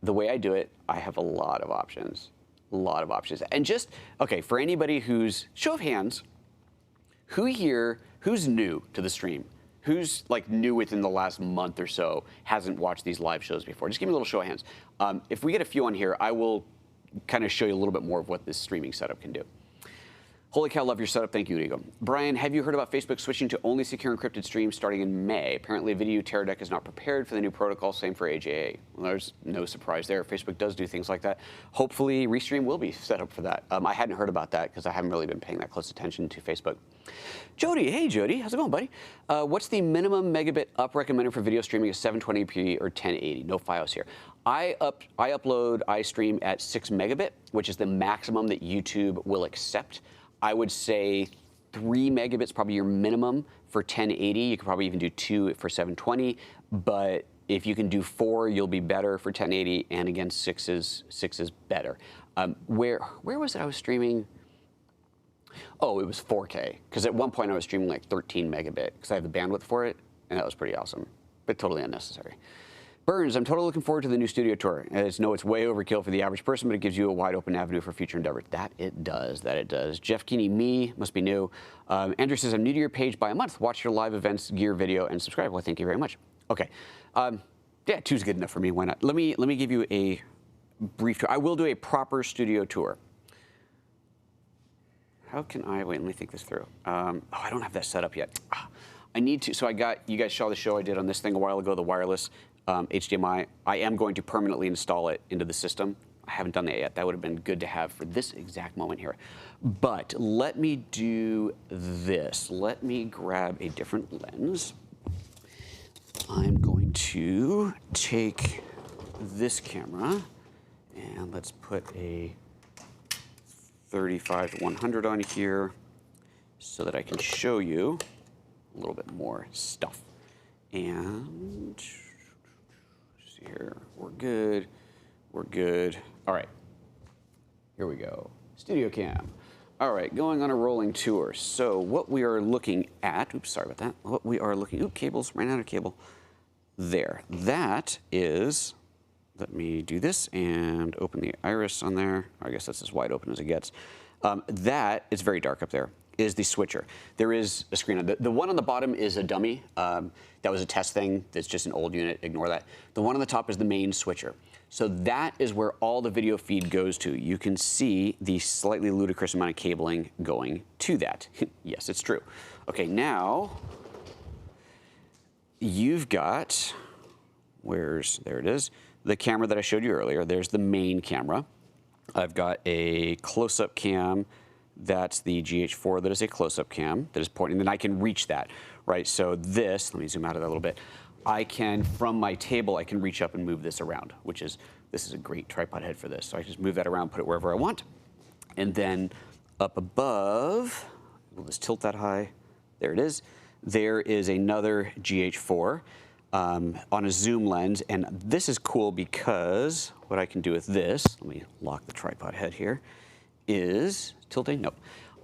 the way I do it, I have a lot of options. A lot of options. And just, okay, for anybody who's, show of hands, who's new to the stream? Who's like new within the last month or so, hasn't watched these live shows before? Just give me a little show of hands. If we get a few on here, I will kind of show you a little bit more of what this streaming setup can do. Holy cow, love your setup. Thank you, Rigo. Brian, have you heard about Facebook switching to only secure encrypted streams starting in May? Apparently, Video Teradek is not prepared for the new protocol. Same for AJA. Well, there's no surprise there. Facebook does do things like that. Hopefully, Restream will be set up for that. I hadn't heard about that because I haven't really been paying that close attention to Facebook. Jody, hey Jody, how's it going, buddy? What's the minimum megabit up recommended for video streaming at 720p or 1080? No FiOS here. I stream at 6 megabit, which is the maximum that YouTube will accept. I would say 3 megabits probably your minimum for 1080. You could probably even do 2 for 720, but if you can do 4, you'll be better for 1080, and again, 6 is better. Where was it I was streaming? Oh, it was 4K, because at one point I was streaming like 13 megabit, because I have the bandwidth for it, and that was pretty awesome, but totally unnecessary. Burns, I'm totally looking forward to the new studio tour. I know it's way overkill for the average person, but it gives you a wide open avenue for future endeavors. That it does. Jeff Keeney, me, must be new. Andrew says, I'm new to your page by a month. Watch your live events, gear, video, and subscribe. Well, thank you very much. Okay. Yeah, 2's good enough for me. Why not? Let me give you a brief tour. I will do a proper studio tour. How can I, wait, let me think this through. Oh, I don't have that set up yet. I need to, so you guys saw the show I did on this thing a while ago, the wireless HDMI. I am going to permanently install it into the system. I haven't done that yet. That would have been good to have for this exact moment here. But let me do this. Let me grab a different lens. I'm going to take this camera and let's put a 35-100 on here so that I can show you a little bit more stuff. And see here, we're good. We're good. All right, here we go. Studio cam. All right, going on a rolling tour. So what we are looking at, oops, sorry about that. What we are looking, cables, ran out of cable. There, that is, let me do this and open the iris on there. I guess that's as wide open as it gets. That is very dark up there, is the switcher. There is a screen on the one on the bottom is a dummy. That was a test thing. That's just an old unit. Ignore that. The one on the top is the main switcher. So that is where all the video feed goes to. You can see the slightly ludicrous amount of cabling going to that. Yes, it's true. Okay, now you've got, there it is, the camera that I showed you earlier. There's the main camera. I've got a close-up cam. That's the GH4 that is a close-up cam that is pointing, and I can reach that, right? So this, let me zoom out of that a little bit. I can, from my table, I can reach up and move this around, which is This is a great tripod head for this. So I just move that around, put it wherever I want. And then up above, we'll just tilt that high. There it is. There is another GH4 on a zoom lens. And this is cool because what I can do with this, let me lock the tripod head here, is tilting. Nope.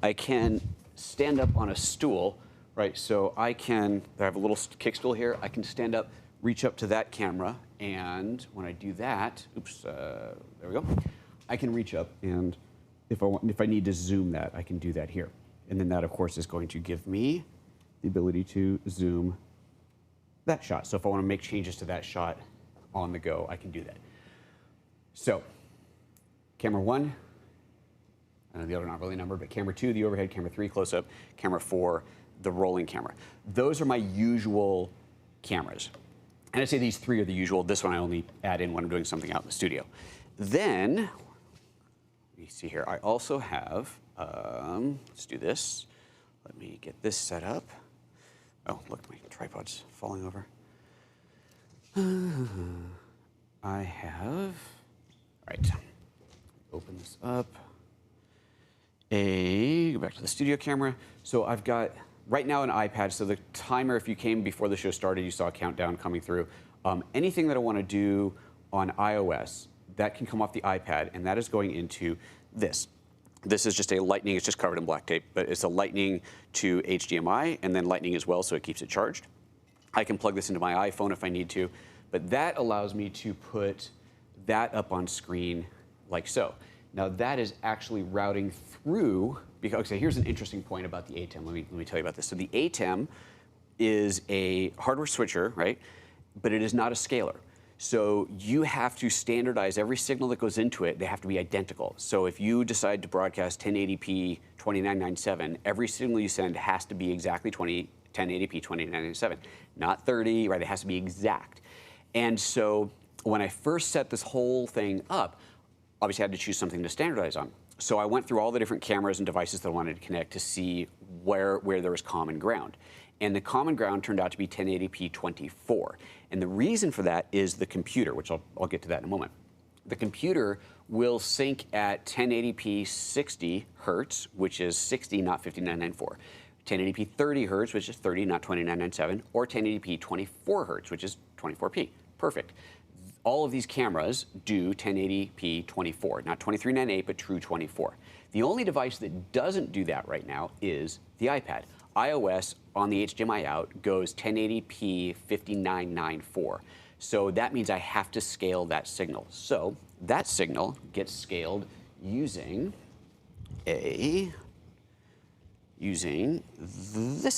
I can stand up on a stool, right? So I have a little kick stool here. I can stand up, reach up to that camera, and when I do that, oops, there we go. I can reach up, and if I need to zoom that, I can do that here. And then that, of course, is going to give me the ability to zoom that shot. So if I want to make changes to that shot on the go, I can do that. So camera 1, I know the other not really numbered, but camera 2, the overhead, camera 3, close-up, camera 4, the rolling camera. Those are my usual cameras. And I'd say these 3 are the usual. This one I only add in when I'm doing something out in the studio. Then, let me see here, I also have, let's do this. Let me get this set up. Oh, look, my tripod's falling over. I have, all right, open this up. Go back to the studio camera. So I've got, right now, an iPad. So the timer, if you came before the show started, you saw a countdown coming through. Anything that I want to do on iOS, that can come off the iPad, and that is going into this. This is just a Lightning, it's just covered in black tape, but it's a Lightning to HDMI, and then Lightning as well, so it keeps it charged. I can plug this into my iPhone if I need to, but that allows me to put that up on screen like so. Now that is actually routing through, because okay, here's an interesting point about the ATEM. Let me tell you about this. So the ATEM is a hardware switcher, right? But it is not a scaler. So you have to standardize every signal that goes into it. They have to be identical. So if you decide to broadcast 1080p 2997, every signal you send has to be exactly 1080p 2997, not 30, right? It has to be exact. And so when I first set this whole thing up, obviously I had to choose something to standardize on. So I went through all the different cameras and devices that I wanted to connect to see where there was common ground. And the common ground turned out to be 1080p 24. And the reason for that is the computer, which I'll get to that in a moment. The computer will sync at 1080p 60 hertz, which is 60, not 5994. 1080p 30 hertz, which is 30, not 2997, or 1080p 24 hertz, which is 24p. Perfect. All of these cameras do 1080p 24, not 2398, but true 24. The only device that doesn't do that right now is the iPad. iOS on the HDMI out goes 1080p 5994. So that means I have to scale that signal. So that signal gets scaled using this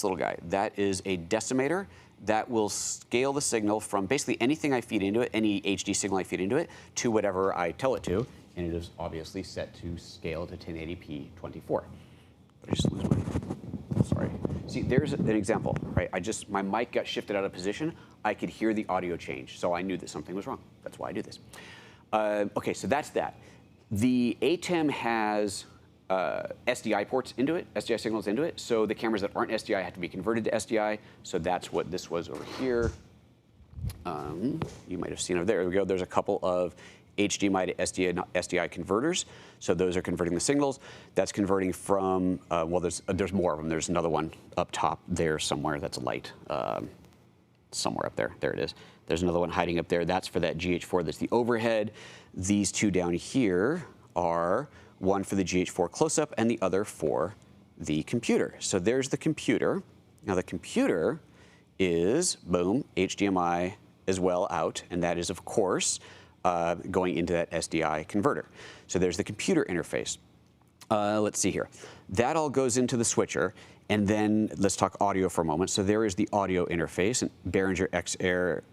little guy. That is a decimator that will scale the signal from basically anything I feed into it, any HD signal I feed into it, to whatever I tell it to. And it is obviously set to scale to 1080p 24. But I just lose my, sorry. See, there's an example, right? My mic got shifted out of position. I could hear the audio change, so I knew that something was wrong. That's why I do this. Okay, so that's that. The ATEM has SDI ports into it, SDI signals into it. So the cameras that aren't SDI have to be converted to SDI. So that's what this was over here. You might have seen over there we go. There's a couple of HDMI to SDI converters. So those are converting the signals. That's converting from, well, there's more of them. There's another one up top there somewhere that's light. Somewhere up there. There it is. There's another one hiding up there. That's for that GH4. That's the overhead. These two down here are one for the GH4 close-up and the other for the computer. So there's the computer. Now the computer is, boom, HDMI as well out, and that is, of course, going into that SDI converter. So there's the computer interface. Let's see here. That all goes into the switcher, and then let's talk audio for a moment. So there is the audio interface, Behringer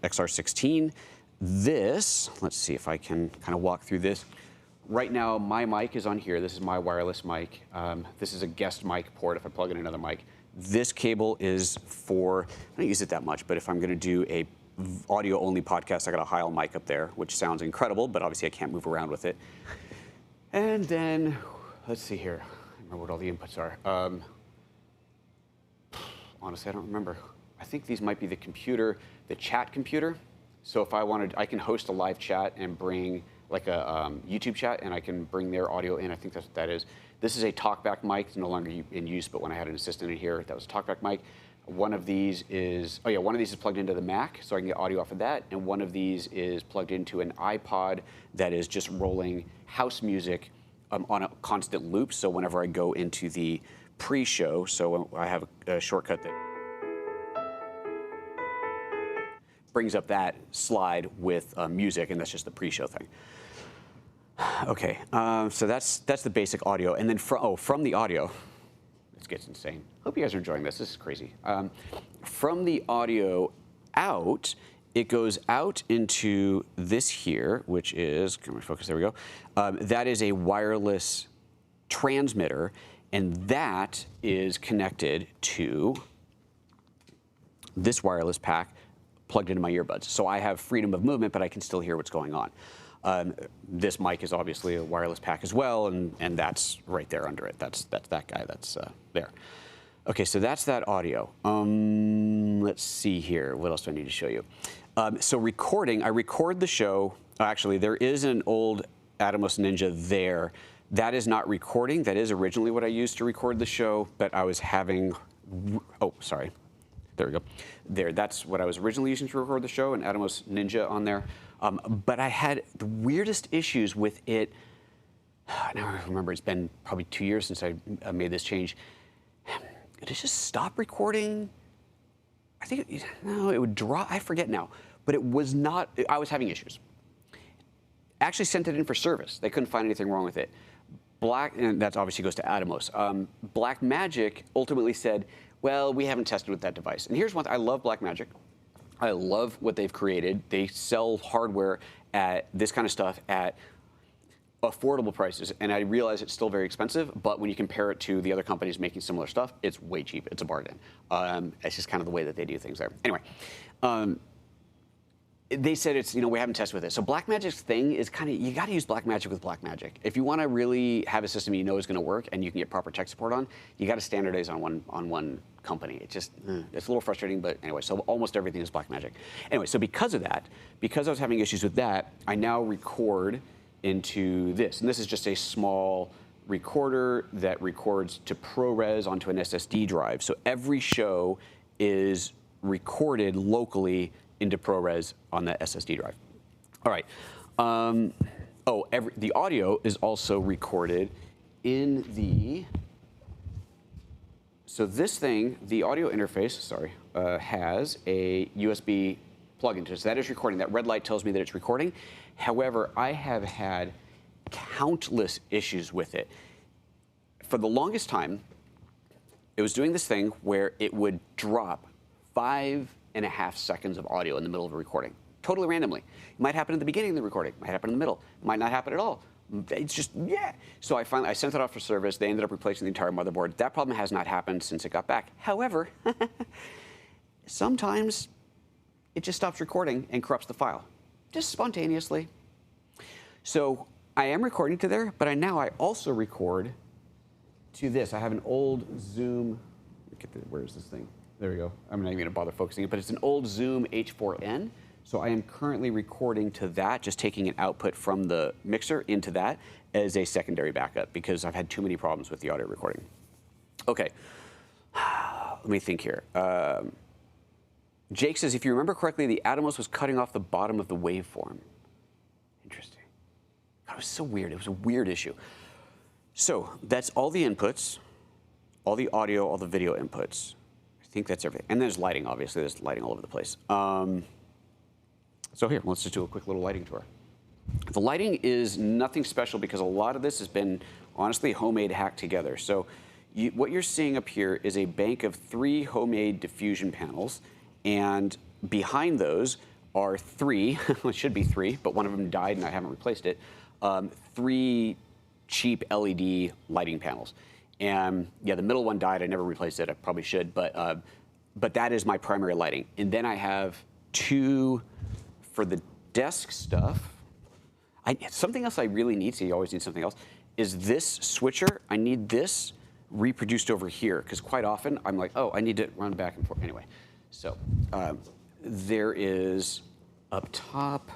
XR16. This, let's see if I can kind of walk through this. Right now, my mic is on here. This is my wireless mic. This is a guest mic port if I plug in another mic. This cable is for, I don't use it that much, but if I'm going to do a audio-only podcast, I got a Heil mic up there, which sounds incredible, but obviously I can't move around with it. And then, let's see here. I don't remember what all the inputs are. Honestly, I don't remember. I think these might be the computer, the chat computer. So if I wanted, I can host a live chat and bring YouTube chat, and I can bring their audio in. I think that's what that is. This is a talkback mic. It's no longer in use, but when I had an assistant in here, that was a talkback mic. One of these is, one of these is plugged into the Mac, so I can get audio off of that, and one of these is plugged into an iPod that is just rolling house music on a constant loop. So whenever I go into the pre-show, so I have a shortcut that brings up that slide with music, and that's just the pre-show thing. Okay, so that's the basic audio, and then from the audio, this gets insane. Hope you guys are enjoying this. This is crazy. From the audio out, it goes out into this here, which is, can we focus? There we go. That is a wireless transmitter, and that is connected to this wireless pack plugged into my earbuds. So I have freedom of movement, but I can still hear what's going on. This mic is obviously a wireless pack as well, and that's right there under it. That's that guy that's there. Okay, so that's that audio. Let's see here. What else do I need to show you? So recording, I record the show. Actually, there is an old Atmos Ninja there. That is not recording. That is originally what I used to record the show, but I was having, oh, sorry. There we go. There, that's what I was originally using to record the show, an Atmos Ninja on there. But I had the weirdest issues with it. Now I remember it's been probably 2 years since I made this change. Did it just stop recording? I think, no, it would drop, I forget now. But it was not, I was having issues. Actually sent it in for service. They couldn't find anything wrong with it. And that obviously goes to Atmos. Blackmagic ultimately said, well, we haven't tested with that device. And here's one thing, I love Blackmagic. I love what they've created. They sell hardware at this kind of stuff at affordable prices, and I realize it's still very expensive, but when you compare it to the other companies making similar stuff, it's way cheap. It's a bargain. It's just kind of the way that they do things there. Anyway, they said it's, we haven't tested with it. So Blackmagic's thing is kind of, you got to use Blackmagic with Blackmagic. If you want to really have a system you know is going to work and you can get proper tech support on, you got to standardize on one company. It just, it's a little frustrating, but anyway, so almost everything is Blackmagic. Anyway, so because of that, because I was having issues with that, I now record into this. And this is just a small recorder that records to ProRes onto an SSD drive. So every show is recorded locally into ProRes on the SSD drive. All right. The audio is also recorded in the, so this thing, the audio interface, sorry, has a USB plug into it. So that is recording. That red light tells me that it's recording. However, I have had countless issues with it. For the longest time, it was doing this thing where it would drop 5.5 seconds of audio in the middle of a recording, totally randomly. It might happen at the beginning of the recording, it might happen in the middle, it might not happen at all. It's just, yeah. So I sent it off for service. They ended up replacing the entire motherboard. That problem has not happened since it got back. However, sometimes it just stops recording and corrupts the file, just spontaneously. So I am recording to there, but I also record to this. I have an old Zoom, where is this thing? There we go. I'm not even gonna bother focusing it, but it's an old Zoom H4n. So I am currently recording to that, just taking an output from the mixer into that as a secondary backup because I've had too many problems with the audio recording. Okay, let me think here. Jake says, if you remember correctly, the Atmos was cutting off the bottom of the waveform. Interesting. God, it was so weird. It was a weird issue. So that's all the inputs, all the audio, all the video inputs. I think that's everything. And there's lighting, obviously. There's lighting all over the place. So here, let's just do a quick little lighting tour. The lighting is nothing special because a lot of this has been, honestly, homemade hacked together. So what you're seeing up here is a bank of 3 homemade diffusion panels. And behind those are 3, well, it should be 3, but one of them died and I haven't replaced it, 3 cheap LED lighting panels. And yeah, the middle one died, I never replaced it, I probably should, but that is my primary lighting. And then I have 2 for the desk stuff. Something else I really need, so you always need something else, is this switcher. I need this reproduced over here, because quite often I'm like, oh, I need to run back and forth. Anyway, so there is up top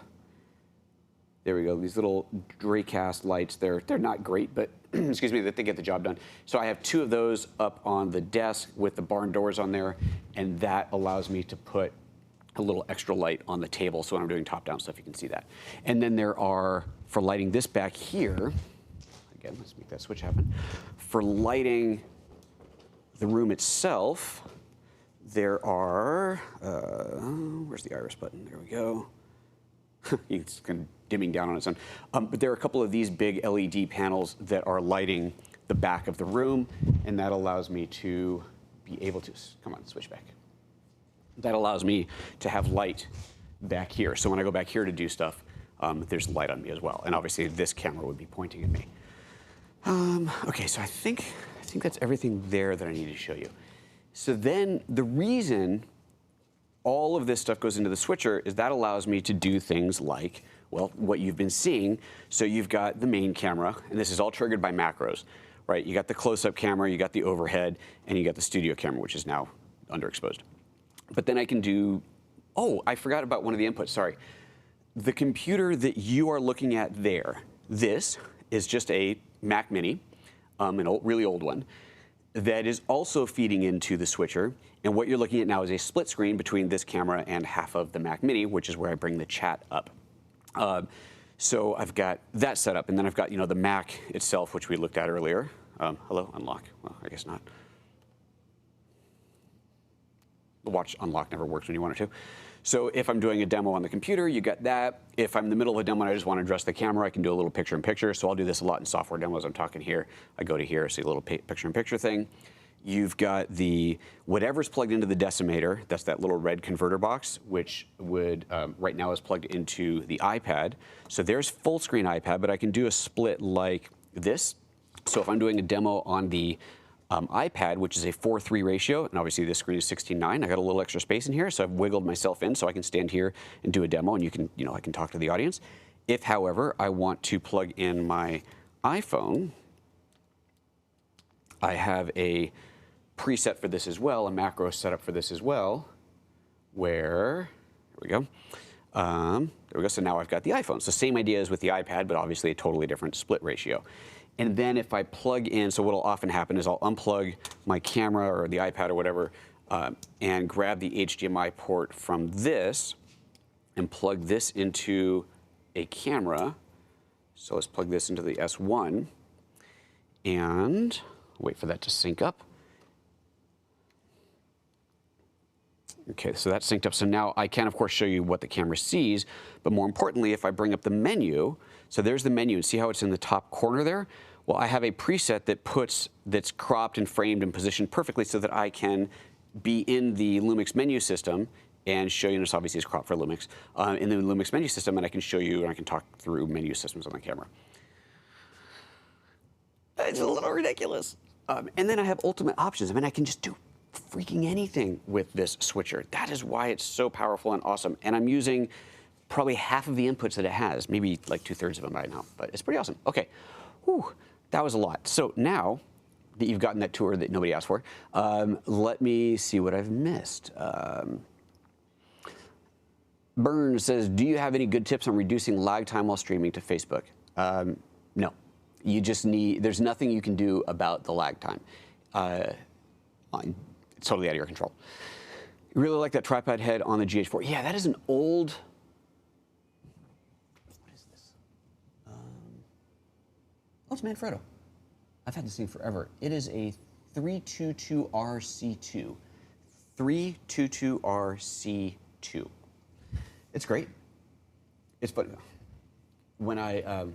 There we go, these little Dracast lights. They're not great, but excuse me, they get the job done. So I have 2 of those up on the desk with the barn doors on there, and that allows me to put a little extra light on the table, so when I'm doing top-down stuff, you can see that. And then there are, for lighting this back here, again, let's make that switch happen. For lighting the room itself, there are, where's the iris button? There we go. It's kind of dimming down on its own. But there are a couple of these big LED panels that are lighting the back of the room, and that allows me to be able to, come on, switch back. That allows me to have light back here. So when I go back here to do stuff, there's light on me as well. And obviously this camera would be pointing at me. Okay, so I think that's everything there that I need to show you. So then the reason all of this stuff goes into the switcher is that allows me to do things like, well, what you've been seeing. So you've got the main camera, and this is all triggered by macros, right? You got the close-up camera, you got the overhead, and you got the studio camera, which is now underexposed. But then I can do, oh, I forgot about one of the inputs, sorry. The computer that you are looking at there, this is just a Mac Mini, an really old one, that is also feeding into the switcher. And what you're looking at now is a split screen between this camera and half of the Mac Mini, which is where I bring the chat up. So I've got that set up, and then I've got, the Mac itself, which we looked at earlier. Hello, unlock. Well, I guess not. The watch unlock never works when you want it to. So if I'm doing a demo on the computer, you get that. If I'm in the middle of a demo and I just want to address the camera, I can do a little picture-in-picture. So I'll do this a lot in software demos. I'm talking here. I go to here, see a little picture-in-picture thing. You've got the, whatever's plugged into the decimator, that's that little red converter box, which would, right now is plugged into the iPad. So there's full screen iPad, but I can do a split like this. So if I'm doing a demo on the iPad, which is a 4:3 ratio, and obviously this screen is 16:9. I got a little extra space in here, so I've wiggled myself in so I can stand here and do a demo, and you can, I can talk to the audience. If, however, I want to plug in my iPhone, I have a preset for this as well, a macro setup for this as well, where, there we go. There we go, so now I've got the iPhone. So same idea as with the iPad, but obviously a totally different split ratio. And then if I plug in, so what will often happen is I'll unplug my camera or the iPad or whatever and grab the HDMI port from this and plug this into a camera. So let's plug this into the S1 and wait for that to sync up. Okay, so that's synced up. So now I can, of course, show you what the camera sees, but more importantly, if I bring up the menu, so there's the menu, and see how it's in the top corner there? Well, I have a preset that's cropped and framed and positioned perfectly so that I can be in the Lumix menu system and show you, this obviously is cropped for Lumix, in the Lumix menu system, and I can show you, and I can talk through menu systems on the camera. It's a little ridiculous. And then I have ultimate options. I mean, I can just do freaking anything with this switcher. That is why it's so powerful and awesome. And I'm using probably half of the inputs that it has, maybe like 2/3 of them by now, but it's pretty awesome. Okay, whew, that was a lot. So now that you've gotten that tour that nobody asked for, let me see what I've missed. Burns says, do you have any good tips on reducing lag time while streaming to Facebook? No, you just need, there's nothing you can do about the lag time. It's totally out of your control. You really like that tripod head on the GH4. Yeah, that is an old, what is this? Oh, it's Manfrotto. I've had this thing forever. It is a 322RC2. 322RC2. It's great. It's fun. When let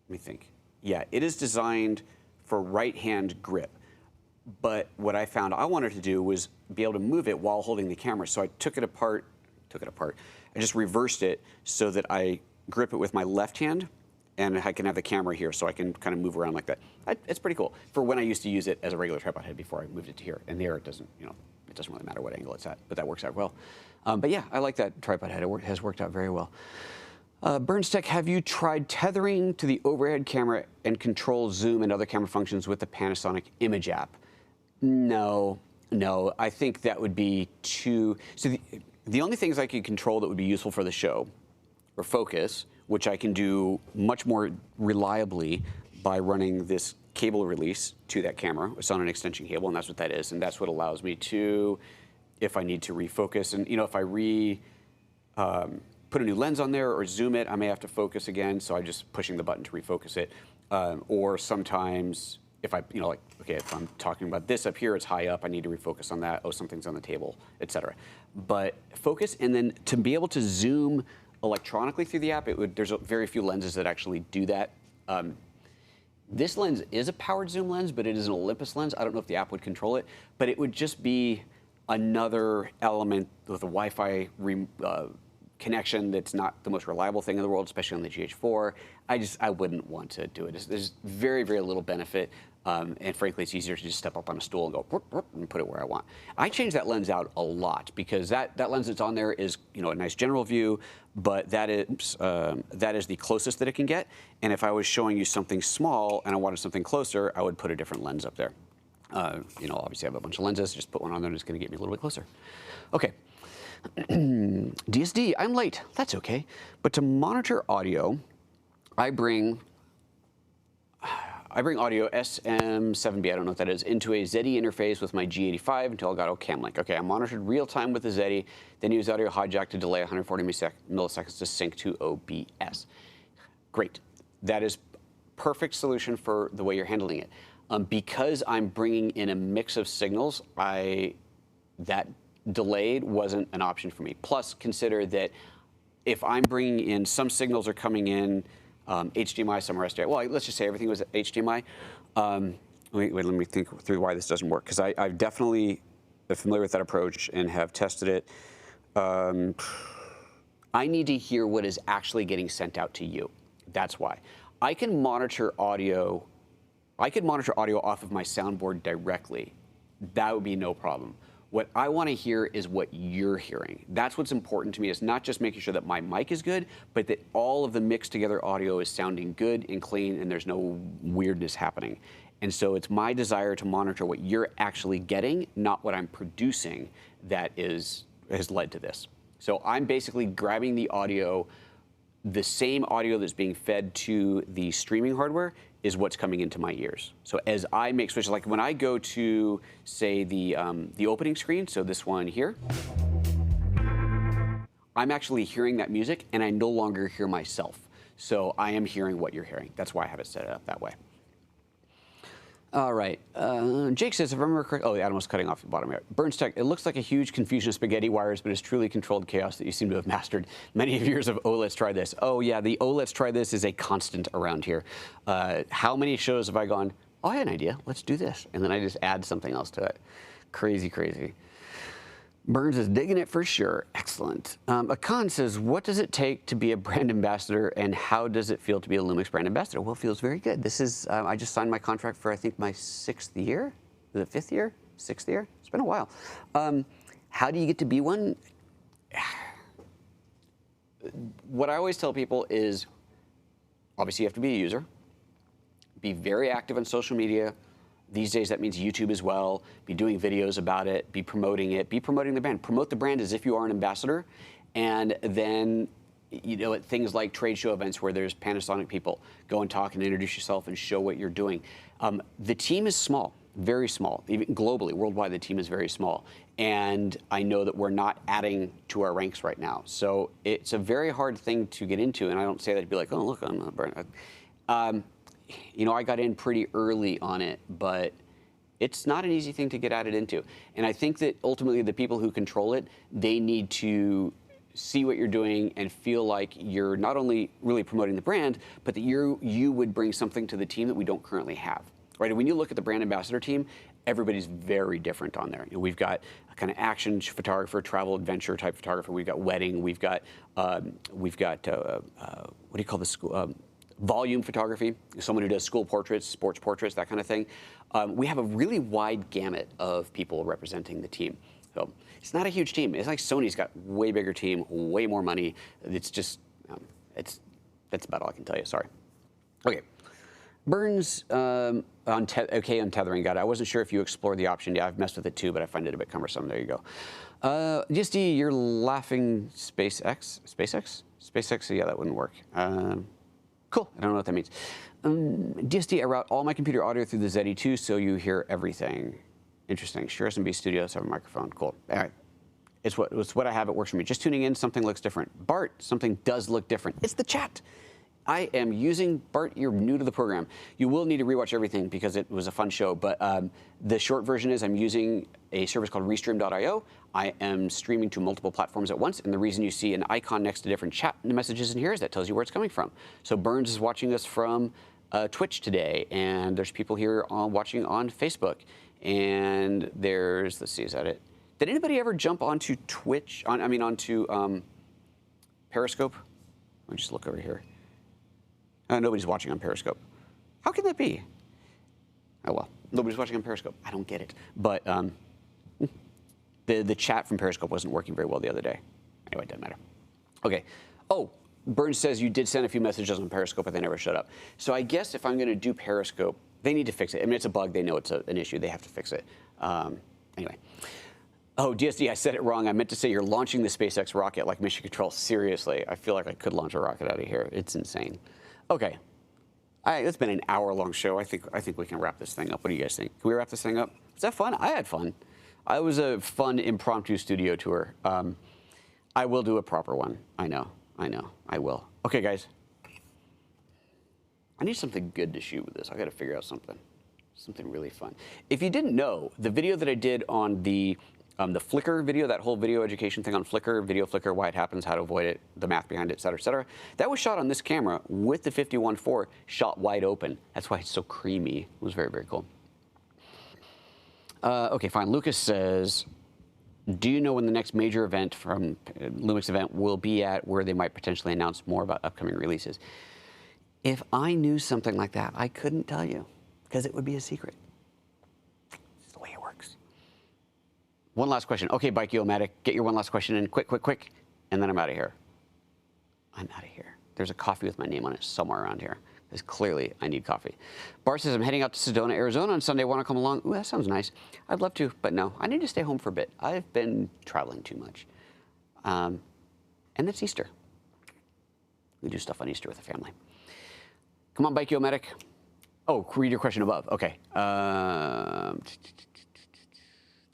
me think. Yeah, it is designed for right-hand grip. But what I found I wanted to do was be able to move it while holding the camera. So I took it apart. I just reversed it so that I grip it with my left hand, and I can have the camera here, so I can kind of move around like that. It's pretty cool. For when I used to use it as a regular tripod head before I moved it to here. And there it doesn't, it doesn't really matter what angle it's at, but that works out well. But yeah, I like that tripod head. It has worked out very well. Burns Tech, have you tried tethering to the overhead camera and control zoom and other camera functions with the Panasonic Image app? No. I think that would be too. So the only things I could control that would be useful for the show or focus, which I can do much more reliably by running this cable release to that camera. It's on an extension cable, and that's what that is. And that's what allows me to, if I need to refocus, and if I put a new lens on there or zoom it, I may have to focus again. So I'm just pushing the button to refocus it. Or sometimes if like, okay, if I'm talking about this up here, it's high up, I need to refocus on that. Oh, something's on the table, etc. But focus, and then to be able to zoom electronically through the app, there's very few lenses that actually do that. This lens is a powered zoom lens, but it is an Olympus lens. I don't know if the app would control it, but it would just be another element with a Wi-Fi connection that's not the most reliable thing in the world, especially on the GH4. I wouldn't want to do it. There's very, very little benefit. And frankly, it's easier to just step up on a stool and go whoop, whoop, and put it where I want. I change that lens out a lot because that lens that's on there is a nice general view, but that is the closest that it can get. And if I was showing you something small and I wanted something closer, I would put a different lens up there. Obviously I have a bunch of lenses. Just put one on there and it's going to get me a little bit closer. Okay. DSD, I'm late. That's okay. But to monitor audio, I bring audio SM7B, I don't know what that is, into a ZEDI interface with my G85 until Elgato Cam Link. Okay, I monitored real time with the ZEDI, then use audio hijack to delay 140 milliseconds to sync to OBS. Great. That is perfect solution for the way you're handling it. Because I'm bringing in a mix of signals, that delayed wasn't an option for me. Plus, consider that if I'm bringing in, some signals are coming in HDMI, some are SDI. Well, let's just say everything was HDMI. Let me think through why this doesn't work, because I've definitely been familiar with that approach and have tested it. I need to hear what is actually getting sent out to you. That's why. I can monitor audio off of my soundboard directly. That would be no problem. What I want to hear is what you're hearing. That's what's important to me. It's not just making sure that my mic is good, but that all of the mixed together audio is sounding good and clean and there's no weirdness happening. And so it's my desire to monitor what you're actually getting, not what I'm producing, that has led to this. So I'm basically grabbing the audio, the same audio that's being fed to the streaming hardware is what's coming into my ears. So as I make switches, like when I go to, say, the opening screen, so this one here, I'm actually hearing that music, and I no longer hear myself. So I am hearing what you're hearing. That's why I have it set up that way. All right. Jake says, if I remember correctly, oh, Adam was cutting off the bottom here. Burns Tech, it looks like a huge confusion of spaghetti wires, but it's truly controlled chaos that you seem to have mastered. Many years of, oh, let's try this. Oh, yeah, the oh, let's try this is a constant around here. How many shows have I gone, oh, I had an idea, let's do this. And then I just add something else to it. Crazy, crazy. Burns is digging it for sure. Excellent. Akan says, what does it take to be a brand ambassador, and how does it feel to be a Lumix brand ambassador? Well, it feels very good. This is, I just signed my contract for, I think, my 6th year? Is it 5th year? 6th year? It's been a while. How do you get to be one? What I always tell people is, obviously, you have to be a user. Be very active on social media. These days, that means YouTube as well. Be doing videos about it, be promoting it, be promoting the brand. Promote the brand as if you are an ambassador. And then, at things like trade show events where there's Panasonic people, go and talk and introduce yourself and show what you're doing. The team is small, very small. Even globally, worldwide, the team is very small. And I know that we're not adding to our ranks right now. So it's a very hard thing to get into. And I don't say that to be like, oh, look, I'm a brand. I got in pretty early on it, but it's not an easy thing to get added into. And I think that ultimately the people who control it, they need to see what you're doing and feel like you're not only really promoting the brand, but that you would bring something to the team that we don't currently have. Right? And when you look at the brand ambassador team, everybody's very different on there. We've got a kind of action photographer, travel adventure type photographer. We've got wedding. We've got what do you call this school? Volume photography, someone who does school portraits, sports portraits, that kind of thing. We have a really wide gamut of people representing the team. So it's not a huge team. It's like Sony's got way bigger team, way more money. It's just, that's about all I can tell you, sorry. Okay, Burns, untethering, got it. I wasn't sure if you explored the option. Yeah, I've messed with it too, but I find it a bit cumbersome. There you go. GSD, you're laughing SpaceX? SpaceX? SpaceX, yeah, that wouldn't work. Cool, I don't know what that means. DSD, I route all my computer audio through the ZE2 so you hear everything. Interesting. Sure, SMB Studios have a microphone. Cool. All right. It's what I have. It works for me. Just tuning in, something looks different. Bart, something does look different. It's the chat. I am using, Bart, you're new to the program. You will need to rewatch everything because it was a fun show, but the short version is I'm using a service called Restream.io. I am streaming to multiple platforms at once, and the reason you see an icon next to different chat messages in here is that tells you where it's coming from. So Burns is watching us from Twitch today, and there's people here watching on Facebook, and there's, let's see, is that it? Did anybody ever jump onto Twitch, onto Periscope? Let me just look over here. Nobody's watching on Periscope. How can that be? Oh, well, nobody's watching on Periscope. I don't get it. But the chat from Periscope wasn't working very well the other day. Anyway, it doesn't matter. Okay. Oh, Burns says you did send a few messages on Periscope, but they never showed up. So I guess if I'm going to do Periscope, they need to fix it. I mean, it's a bug. They know it's an issue. They have to fix it. Anyway. Oh, DSD, I said it wrong. I meant to say you're launching the SpaceX rocket like Mission Control. Seriously, I feel like I could launch a rocket out of here. It's insane. Okay. It's been an hour-long show. I think we can wrap this thing up. What do you guys think? Can we wrap this thing up? Was that fun? I had fun. It was a fun impromptu studio tour. I will do a proper one. I know. I will. Okay, guys. I need something good to shoot with this. I got to figure out something really fun. If you didn't know, the video that I did on the Flickr video, that whole video education thing on Flickr, video Flickr, why it happens, how to avoid it, the math behind it, et cetera, that was shot on this camera with the 51.4 shot wide open. That's why it's so creamy. It was very, very cool. Okay, fine. Lucas says, do you know when the next major event from Lumix event will be at where they might potentially announce more about upcoming releases? If I knew something like that, I couldn't tell you because it would be a secret. It's the way it works. One last question. Okay, Bike-O-Matic, get your one last question in quick, and then I'm out of here. I'm out of here. There's a coffee with my name on it somewhere around here, because clearly I need coffee. Bar says, I'm heading out to Sedona, Arizona on Sunday. Want to come along? Ooh, that sounds nice. I'd love to, but no. I need to stay home for a bit. I've been traveling too much. And it's Easter. We do stuff on Easter with the family. Come on, Bike-O-Matic. Oh, read your question above. Okay.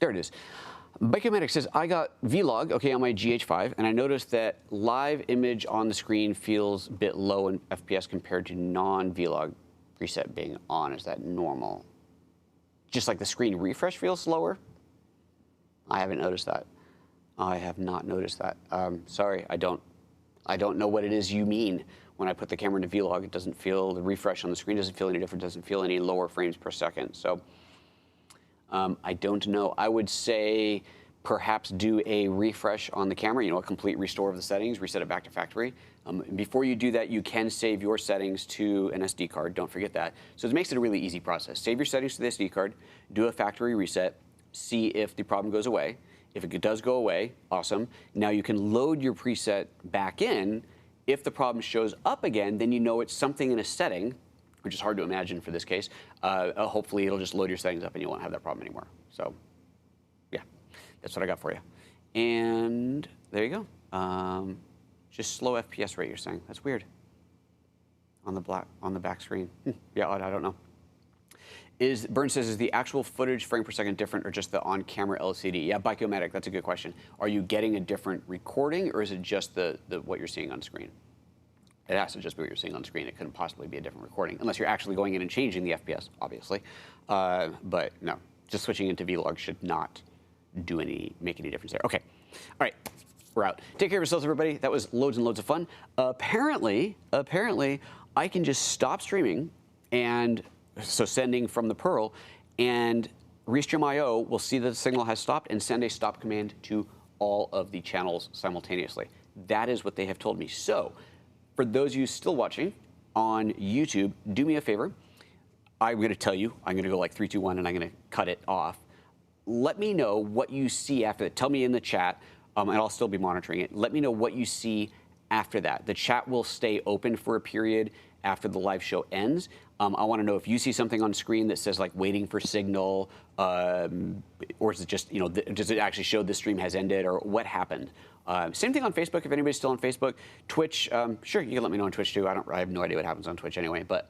There it is. Bike-O-Matic says, I got Vlog, okay, on my GH5, and I noticed that live image on the screen feels a bit low in FPS compared to non-Vlog preset being on. Is that normal? Just like the screen refresh feels slower? I haven't noticed that. I have not noticed that. Sorry, I don't know what it is you mean. When I put the camera into Vlog, it doesn't feel, the refresh on the screen doesn't feel any different, doesn't feel any lower frames per second. So I don't know. I would say perhaps do a refresh on the camera, a complete restore of the settings, reset it back to factory. Before you do that, you can save your settings to an SD card. Don't forget that. So it makes it a really easy process. Save your settings to the SD card, do a factory reset, see if the problem goes away. If it does go away, awesome. Now you can load your preset back in. If the problem shows up again, then you know it's something in a setting, which is hard to imagine for this case. Hopefully it'll just load your settings up and you won't have that problem anymore. So yeah, that's what I got for you. And there you go. Just slow FPS rate, you're saying. That's weird. On the back screen. Yeah, I don't know. Burns says, is the actual footage frame per second different or just the on-camera LCD? Yeah, Bike-O-Matic, that's a good question. Are you getting a different recording or is it just what you're seeing on screen? It has to just be what you're seeing on screen. It couldn't possibly be a different recording, unless you're actually going in and changing the FPS, obviously. But no, just switching into Vlog should not make any difference there. Okay, all right, we're out. Take care of yourselves, everybody. That was loads and loads of fun. Apparently, I can just stop streaming, and so sending from the Pearl, and Restream.io will see that the signal has stopped and send a stop command to all of the channels simultaneously. That is what they have told me. So, for those of you still watching on YouTube, do me a favor. I'm going to tell you, I'm going to go like 3, 2, 1, and I'm going to cut it off. Let me know what you see after that. Tell me in the chat, and I'll still be monitoring it. Let me know what you see after that. The chat will stay open for a period after the live show ends. I want to know if you see something on screen that says like waiting for signal, or is it just, does it actually show the stream has ended, or what happened Same thing on Facebook, if anybody's still on Facebook. Twitch, sure, you can let me know on Twitch too. I have no idea what happens on Twitch anyway, but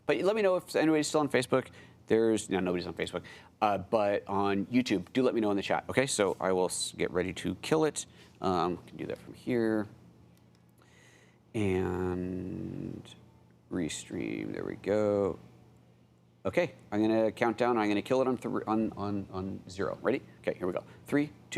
let me know if anybody's still on Facebook. Nobody's on Facebook. But on YouTube, do let me know in the chat, okay? So I will get ready to kill it. We can do that from here. And Restream, there we go. Okay, I'm gonna count down. I'm gonna kill it on 0. Ready? Okay, here we go. 3, 2.